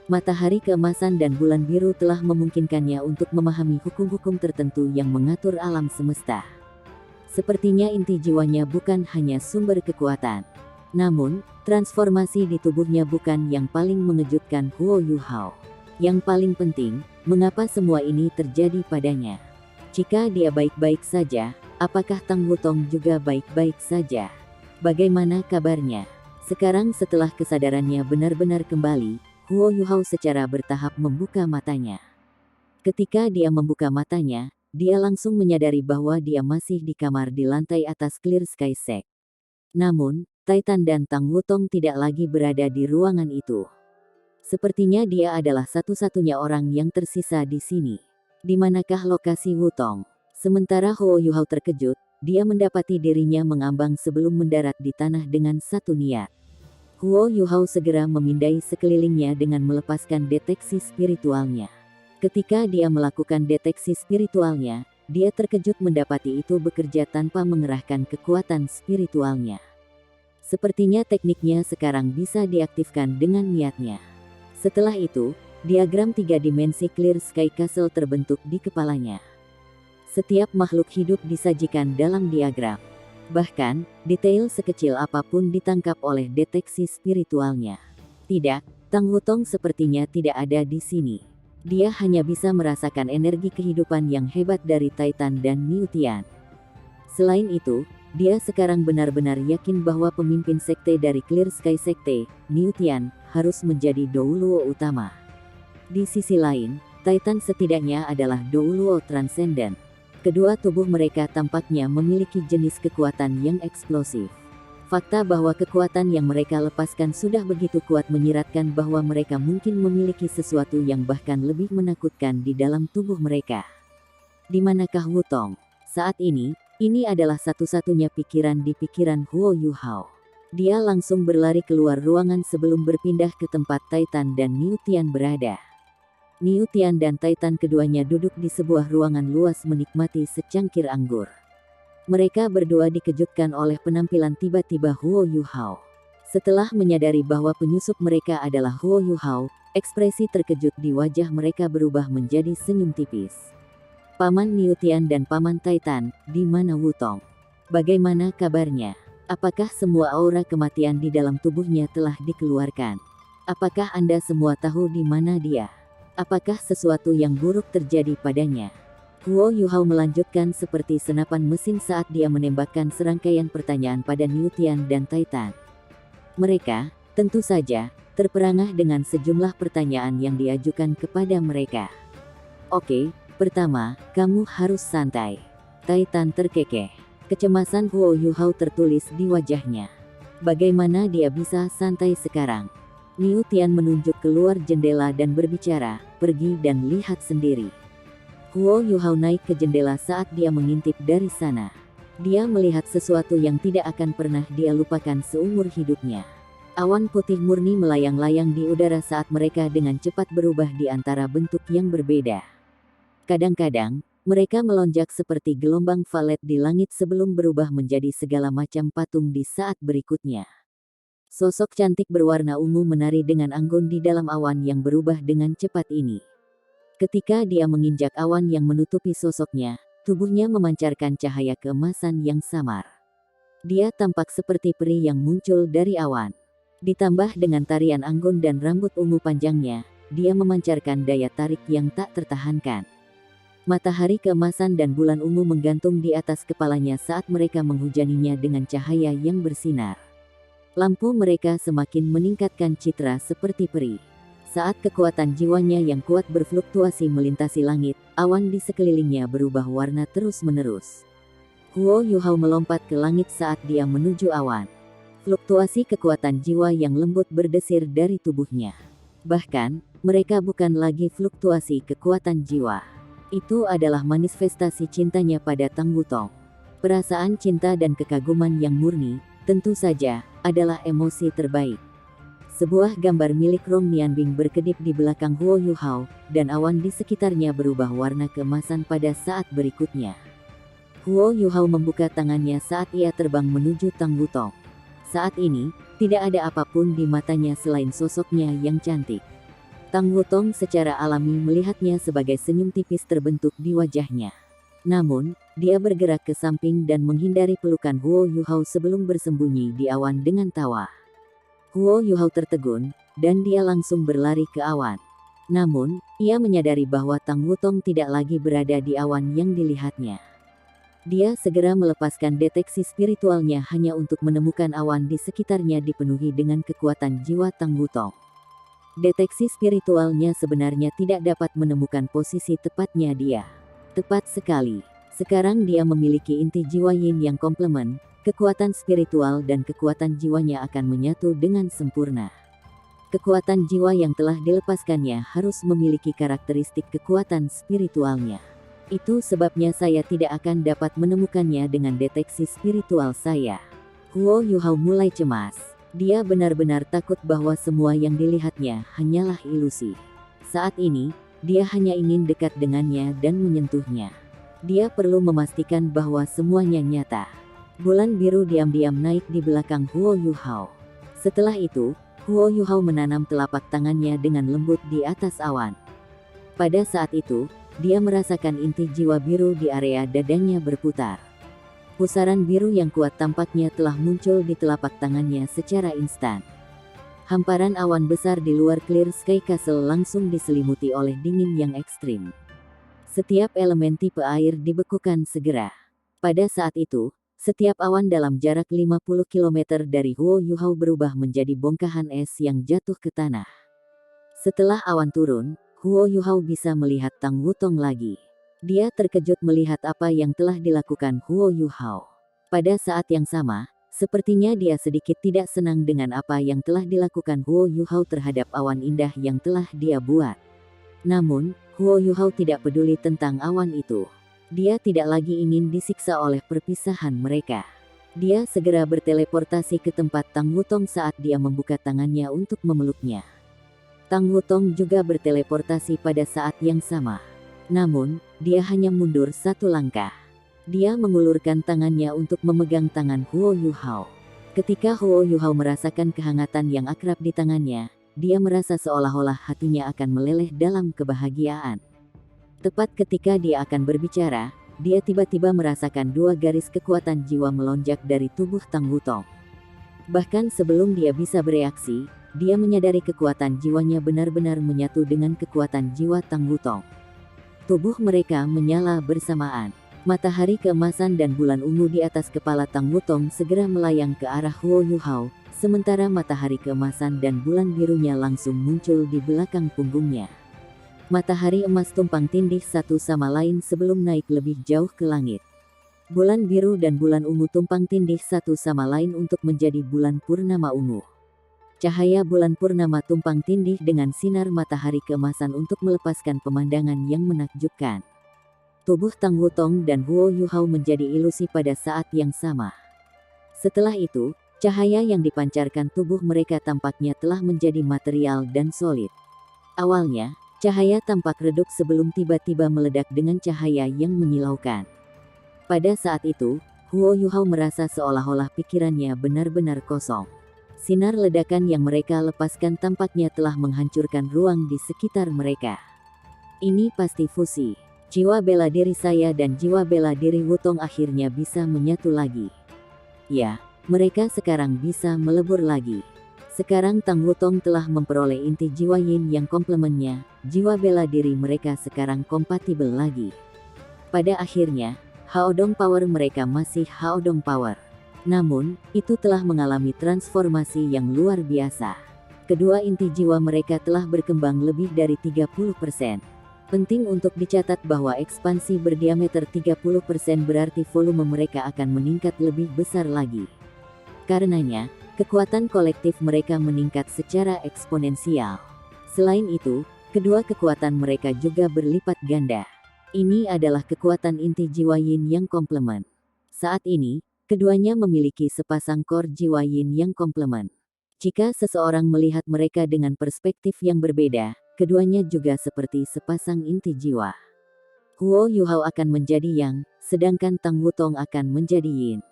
Matahari keemasan dan bulan biru telah memungkinkannya untuk memahami hukum-hukum tertentu yang mengatur alam semesta. Sepertinya inti jiwanya bukan hanya sumber kekuatan. Namun, transformasi di tubuhnya bukan yang paling mengejutkan Huo Yuhao. Yang paling penting, mengapa semua ini terjadi padanya? Jika dia baik-baik saja, apakah Tang Wutong juga baik-baik saja? Bagaimana kabarnya? Sekarang setelah kesadarannya benar-benar kembali, Huo Yuhao secara bertahap membuka matanya. Ketika dia membuka matanya, dia langsung menyadari bahwa dia masih di kamar di lantai atas Clear Sky Sect. Namun, Titan dan Tang Wutong tidak lagi berada di ruangan itu. Sepertinya dia adalah satu-satunya orang yang tersisa di sini. Di manakah lokasi Wutong? Sementara Huo Yuhao terkejut, dia mendapati dirinya mengambang sebelum mendarat di tanah dengan satu niat. Huo Yuhao segera memindai sekelilingnya dengan melepaskan deteksi spiritualnya. Ketika dia melakukan deteksi spiritualnya, dia terkejut mendapati itu bekerja tanpa mengerahkan kekuatan spiritualnya. Sepertinya tekniknya sekarang bisa diaktifkan dengan niatnya. Setelah itu, diagram 3 dimensi Clear Sky Castle terbentuk di kepalanya. Setiap makhluk hidup disajikan dalam diagram. Bahkan, detail sekecil apapun ditangkap oleh deteksi spiritualnya. Tidak, Tang Wutong sepertinya tidak ada di sini. Dia hanya bisa merasakan energi kehidupan yang hebat dari Titan dan Niu Tian. Selain itu, dia sekarang benar-benar yakin bahwa pemimpin sekte dari Clear Sky Sekte, Niu Tian, harus menjadi Douluo utama. Di sisi lain, Titan setidaknya adalah Douluo transenden. Kedua tubuh mereka tampaknya memiliki jenis kekuatan yang eksplosif. Fakta bahwa kekuatan yang mereka lepaskan sudah begitu kuat menyiratkan bahwa mereka mungkin memiliki sesuatu yang bahkan lebih menakutkan di dalam tubuh mereka. Di manakah Wutong? Saat ini adalah satu-satunya pikiran di pikiran Huo Yuhao. Dia langsung berlari keluar ruangan sebelum berpindah ke tempat Titan dan Niu Tian berada. Niu Tian dan Titan keduanya duduk di sebuah ruangan luas menikmati secangkir anggur. Mereka berdua dikejutkan oleh penampilan tiba-tiba Huo Yuhao. Setelah menyadari bahwa penyusup mereka adalah Huo Yuhao, ekspresi terkejut di wajah mereka berubah menjadi senyum tipis. Paman Niu Tian dan Paman Titan, di mana Wutong? Bagaimana kabarnya? Apakah semua aura kematian di dalam tubuhnya telah dikeluarkan? Apakah Anda semua tahu di mana dia? Apakah sesuatu yang buruk terjadi padanya? Huo Yuhao melanjutkan seperti senapan mesin saat dia menembakkan serangkaian pertanyaan pada Niu Tian dan Titan. Mereka, tentu saja, terperangah dengan sejumlah pertanyaan yang diajukan kepada mereka. Oke, pertama, kamu harus santai. Titan terkekeh. Kecemasan Huo Yuhao tertulis di wajahnya. Bagaimana dia bisa santai sekarang? Niu Tian menunjuk keluar jendela dan berbicara, pergi dan lihat sendiri. Huo Yuhao naik ke jendela saat dia mengintip dari sana. Dia melihat sesuatu yang tidak akan pernah dia lupakan seumur hidupnya. Awan putih murni melayang-layang di udara saat mereka dengan cepat berubah di antara bentuk yang berbeda. Kadang-kadang, mereka melonjak seperti gelombang valet di langit sebelum berubah menjadi segala macam patung di saat berikutnya. Sosok cantik berwarna ungu menari dengan anggun di dalam awan yang berubah dengan cepat ini. Ketika dia menginjak awan yang menutupi sosoknya, tubuhnya memancarkan cahaya keemasan yang samar. Dia tampak seperti peri yang muncul dari awan. Ditambah dengan tarian anggun dan rambut ungu panjangnya, dia memancarkan daya tarik yang tak tertahankan. Matahari keemasan dan bulan ungu menggantung di atas kepalanya saat mereka menghujaninya dengan cahaya yang bersinar. Lampu mereka semakin meningkatkan citra seperti peri. Saat kekuatan jiwanya yang kuat berfluktuasi melintasi langit, awan di sekelilingnya berubah warna terus-menerus. Huo Yuhao melompat ke langit saat dia menuju awan. Fluktuasi kekuatan jiwa yang lembut berdesir dari tubuhnya. Bahkan, mereka bukan lagi fluktuasi kekuatan jiwa. Itu adalah manifestasi cintanya pada Tang Wutong. Perasaan cinta dan kekaguman yang murni, tentu saja, adalah emosi terbaik. Sebuah gambar milik Rong Nianbing berkedip di belakang Huo Yuhao, dan awan di sekitarnya berubah warna keemasan pada saat berikutnya. Huo Yuhao membuka tangannya saat ia terbang menuju Tang Wutong. Saat ini, tidak ada apapun di matanya selain sosoknya yang cantik. Tang Wutong secara alami melihatnya sebagai senyum tipis terbentuk di wajahnya. Namun, dia bergerak ke samping dan menghindari pelukan Huo Yuhao sebelum bersembunyi di awan dengan tawa. Huo Yuhao tertegun, dan dia langsung berlari ke awan. Namun, ia menyadari bahwa Tang Wutong tidak lagi berada di awan yang dilihatnya. Dia segera melepaskan deteksi spiritualnya hanya untuk menemukan awan di sekitarnya dipenuhi dengan kekuatan jiwa Tang Wutong. Deteksi spiritualnya sebenarnya tidak dapat menemukan posisi tepatnya dia. Tepat sekali. Sekarang dia memiliki inti jiwa yin yang komplement, kekuatan spiritual dan kekuatan jiwanya akan menyatu dengan sempurna. Kekuatan jiwa yang telah dilepaskannya harus memiliki karakteristik kekuatan spiritualnya. Itu sebabnya saya tidak akan dapat menemukannya dengan deteksi spiritual saya. Huo Yuhao mulai cemas. Dia benar-benar takut bahwa semua yang dilihatnya hanyalah ilusi. Saat ini, dia hanya ingin dekat dengannya dan menyentuhnya. Dia perlu memastikan bahwa semuanya nyata. Bulan biru diam-diam naik di belakang Huo Yuhao. Setelah itu, Huo Yuhao menanam telapak tangannya dengan lembut di atas awan. Pada saat itu, dia merasakan inti jiwa biru di area dadanya berputar. Pusaran biru yang kuat tampaknya telah muncul di telapak tangannya secara instan. Hamparan awan besar di luar Clear Sky Castle langsung diselimuti oleh dingin yang ekstrim. Setiap elemen tipe air dibekukan segera. Pada saat itu, setiap awan dalam jarak 50 km dari Huo Yuhao berubah menjadi bongkahan es yang jatuh ke tanah. Setelah awan turun, Huo Yuhao bisa melihat Tang Wutong lagi. Dia terkejut melihat apa yang telah dilakukan Huo Yuhao. Pada saat yang sama, sepertinya dia sedikit tidak senang dengan apa yang telah dilakukan Huo Yuhao terhadap awan indah yang telah dia buat. Namun, Huo Yuhao tidak peduli tentang awan itu. Dia tidak lagi ingin disiksa oleh perpisahan mereka. Dia segera berteleportasi ke tempat Tang Wutong saat dia membuka tangannya untuk memeluknya. Tang Wutong juga berteleportasi pada saat yang sama. Namun, dia hanya mundur satu langkah. Dia mengulurkan tangannya untuk memegang tangan Huo Yuhao. Ketika Huo Yuhao merasakan kehangatan yang akrab di tangannya, dia merasa seolah-olah hatinya akan meleleh dalam kebahagiaan. Tepat ketika dia akan berbicara, dia tiba-tiba merasakan dua garis kekuatan jiwa melonjak dari tubuh Tang Wutong. Bahkan sebelum dia bisa bereaksi, dia menyadari kekuatan jiwanya benar-benar menyatu dengan kekuatan jiwa Tang Wutong. Tubuh mereka menyala bersamaan. Matahari keemasan dan bulan ungu di atas kepala Tang Wutong segera melayang ke arah Huo Yuhao, sementara matahari keemasan dan bulan birunya langsung muncul di belakang punggungnya. Matahari emas tumpang tindih satu sama lain sebelum naik lebih jauh ke langit. Bulan biru dan bulan ungu tumpang tindih satu sama lain untuk menjadi bulan purnama ungu. Cahaya bulan purnama tumpang tindih dengan sinar matahari keemasan untuk melepaskan pemandangan yang menakjubkan. Tubuh Tang Wutong dan Huo Yuhao menjadi ilusi pada saat yang sama. Setelah itu, cahaya yang dipancarkan tubuh mereka tampaknya telah menjadi material dan solid. Awalnya, cahaya tampak redup sebelum tiba-tiba meledak dengan cahaya yang menyilaukan. Pada saat itu, Huo Yuhao merasa seolah-olah pikirannya benar-benar kosong. Sinar ledakan yang mereka lepaskan tampaknya telah menghancurkan ruang di sekitar mereka. Ini pasti fusi. Jiwa bela diri saya dan jiwa bela diri Wutong akhirnya bisa menyatu lagi. Ya. Mereka sekarang bisa melebur lagi. Sekarang Tang Wutong telah memperoleh inti jiwa yin yang komplemennya, jiwa bela diri mereka sekarang kompatibel lagi. Pada akhirnya, Haodong Power mereka masih Haodong Power. Namun, itu telah mengalami transformasi yang luar biasa. Kedua inti jiwa mereka telah berkembang lebih dari 30%. Penting untuk dicatat bahwa ekspansi berdiameter 30% berarti volume mereka akan meningkat lebih besar lagi. Karenanya, kekuatan kolektif mereka meningkat secara eksponensial. Selain itu, kedua kekuatan mereka juga berlipat ganda. Ini adalah kekuatan inti jiwa yin yang komplemen. Saat ini, keduanya memiliki sepasang core jiwa yin yang komplemen. Jika seseorang melihat mereka dengan perspektif yang berbeda, keduanya juga seperti sepasang inti jiwa. Huo Yuhao akan menjadi yang, sedangkan Tang Wutong akan menjadi yin.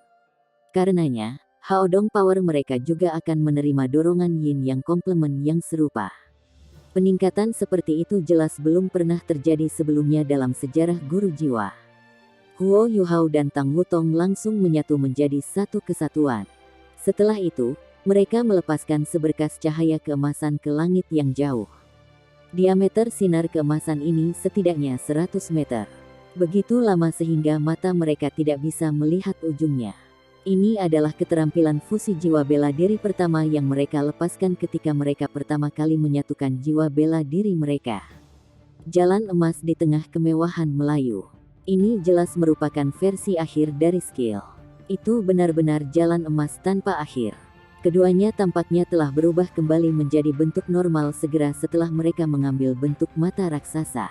Karenanya, Haodong Power mereka juga akan menerima dorongan yin yang komplemen yang serupa. Peningkatan seperti itu jelas belum pernah terjadi sebelumnya dalam sejarah guru jiwa. Huo Yuhao dan Tang Wutong langsung menyatu menjadi satu kesatuan. Setelah itu, mereka melepaskan seberkas cahaya keemasan ke langit yang jauh. Diameter sinar keemasan ini setidaknya 100 meter. Begitu lama sehingga mata mereka tidak bisa melihat ujungnya. Ini adalah keterampilan fusi jiwa bela diri pertama yang mereka lepaskan ketika mereka pertama kali menyatukan jiwa bela diri mereka. Jalan emas di tengah kemewahan Melayu. Ini jelas merupakan versi akhir dari skill. Itu benar-benar jalan emas tanpa akhir. Keduanya tampaknya telah berubah kembali menjadi bentuk normal segera setelah mereka mengambil bentuk mata raksasa.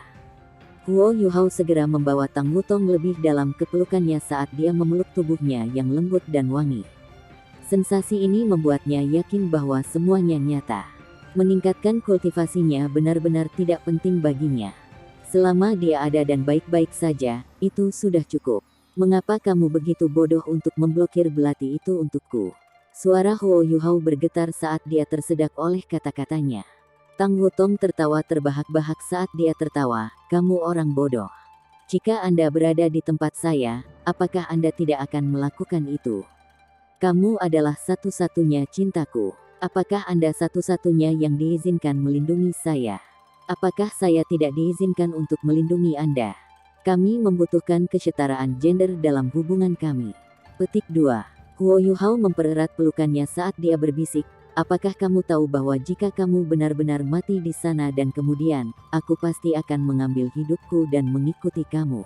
Huo Yuhao segera membawa Tang Wutong lebih dalam kepelukannya saat dia memeluk tubuhnya yang lembut dan wangi. Sensasi ini membuatnya yakin bahwa semuanya nyata. Meningkatkan kultivasinya benar-benar tidak penting baginya. Selama dia ada dan baik-baik saja, itu sudah cukup. Mengapa kamu begitu bodoh untuk memblokir belati itu untukku? Suara Huo Yuhao bergetar saat dia tersedak oleh kata-katanya. Tang Wutong tertawa terbahak-bahak saat dia tertawa, kamu orang bodoh. Jika Anda berada di tempat saya, apakah Anda tidak akan melakukan itu? Kamu adalah satu-satunya cintaku. Apakah Anda satu-satunya yang diizinkan melindungi saya? Apakah saya tidak diizinkan untuk melindungi Anda? Kami membutuhkan kesetaraan gender dalam hubungan kami. Petik 2. Huo Yuhao mempererat pelukannya saat dia berbisik, apakah kamu tahu bahwa jika kamu benar-benar mati di sana dan kemudian, aku pasti akan mengambil hidupku dan mengikuti kamu.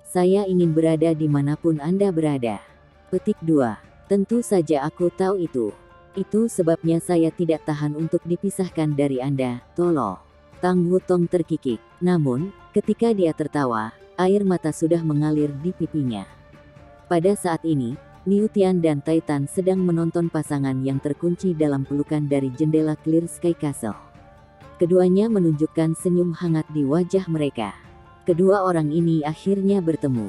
Saya ingin berada dimanapun Anda berada. Petik 2. Tentu saja aku tahu itu. Itu sebabnya saya tidak tahan untuk dipisahkan dari Anda, tolol. Tang Wutong terkikik. Namun, ketika dia tertawa, air mata sudah mengalir di pipinya. Pada saat ini, Niu Tian dan Titan sedang menonton pasangan yang terkunci dalam pelukan dari jendela Clear Sky Castle. Keduanya menunjukkan senyum hangat di wajah mereka. Kedua orang ini akhirnya bertemu.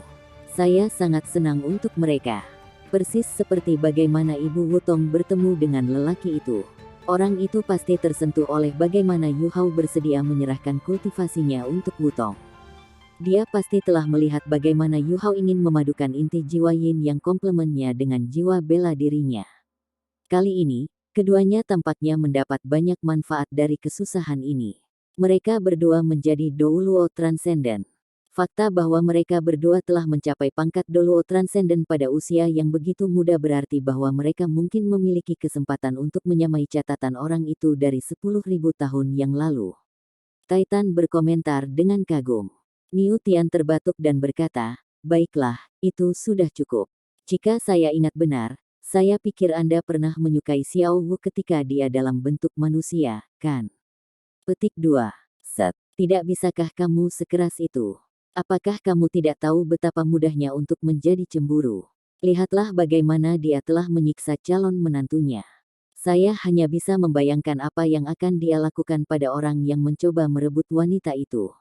Saya sangat senang untuk mereka. Persis seperti bagaimana Ibu Wutong bertemu dengan lelaki itu. Orang itu pasti tersentuh oleh bagaimana Yu Hao bersedia menyerahkan kultivasinya untuk Wutong. Dia pasti telah melihat bagaimana Yu Hao ingin memadukan inti jiwa Yin yang komplemennya dengan jiwa bela dirinya. Kali ini, keduanya tampaknya mendapat banyak manfaat dari kesusahan ini. Mereka berdua menjadi Douluo Transcendent. Fakta bahwa mereka berdua telah mencapai pangkat Douluo Transcendent pada usia yang begitu muda berarti bahwa mereka mungkin memiliki kesempatan untuk menyamai catatan orang itu dari 10.000 tahun yang lalu. Titan berkomentar dengan kagum. Niu Tian terbatuk dan berkata, baiklah, itu sudah cukup. Jika saya ingat benar, saya pikir Anda pernah menyukai Xiao Wu ketika dia dalam bentuk manusia, kan? Petik 2. Set. Tidak bisakah kamu sekeras itu? Apakah kamu tidak tahu betapa mudahnya untuk menjadi cemburu? Lihatlah bagaimana dia telah menyiksa calon menantunya. Saya hanya bisa membayangkan apa yang akan dia lakukan pada orang yang mencoba merebut wanita itu.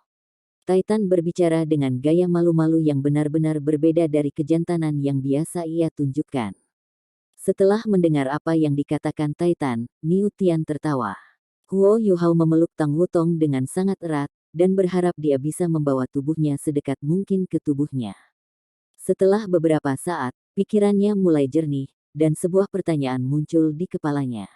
Titan berbicara dengan gaya malu-malu yang benar-benar berbeda dari kejantanan yang biasa ia tunjukkan. Setelah mendengar apa yang dikatakan Titan, Niu Tian tertawa. Huo Yuhao memeluk Tang Wutong dengan sangat erat, dan berharap dia bisa membawa tubuhnya sedekat mungkin ke tubuhnya. Setelah beberapa saat, pikirannya mulai jernih, dan sebuah pertanyaan muncul di kepalanya.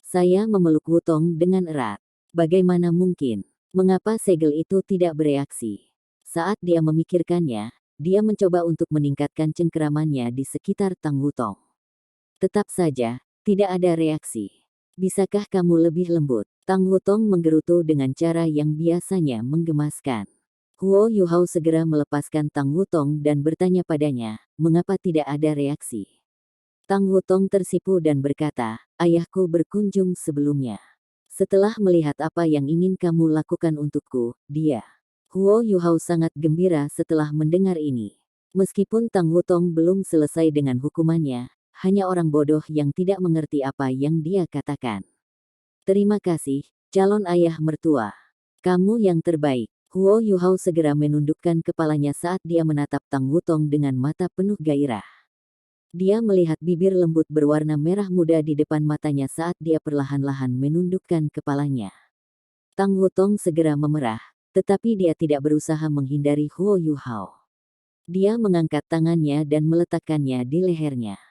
Saya memeluk Wutong dengan erat. Bagaimana mungkin? Mengapa segel itu tidak bereaksi? Saat dia memikirkannya, dia mencoba untuk meningkatkan cengkeramannya di sekitar Tang Wutong. Tetap saja, tidak ada reaksi. Bisakah kamu lebih lembut? Tang Wutong menggerutu dengan cara yang biasanya menggemaskan. Huo Yuhao segera melepaskan Tang Wutong dan bertanya padanya, mengapa tidak ada reaksi? Tang Wutong tersipu dan berkata, ayahku berkunjung sebelumnya. Setelah melihat apa yang ingin kamu lakukan untukku, dia. Huo Yuhao sangat gembira setelah mendengar ini. Meskipun Tang Wutong belum selesai dengan hukumannya, hanya orang bodoh yang tidak mengerti apa yang dia katakan. Terima kasih, calon ayah mertua. Kamu yang terbaik. Huo Yuhao segera menundukkan kepalanya saat dia menatap Tang Wutong dengan mata penuh gairah. Dia melihat bibir lembut berwarna merah muda di depan matanya saat dia perlahan-lahan menundukkan kepalanya. Tang Wutong segera memerah, tetapi dia tidak berusaha menghindari Huo Yuhao. Dia mengangkat tangannya dan meletakkannya di lehernya.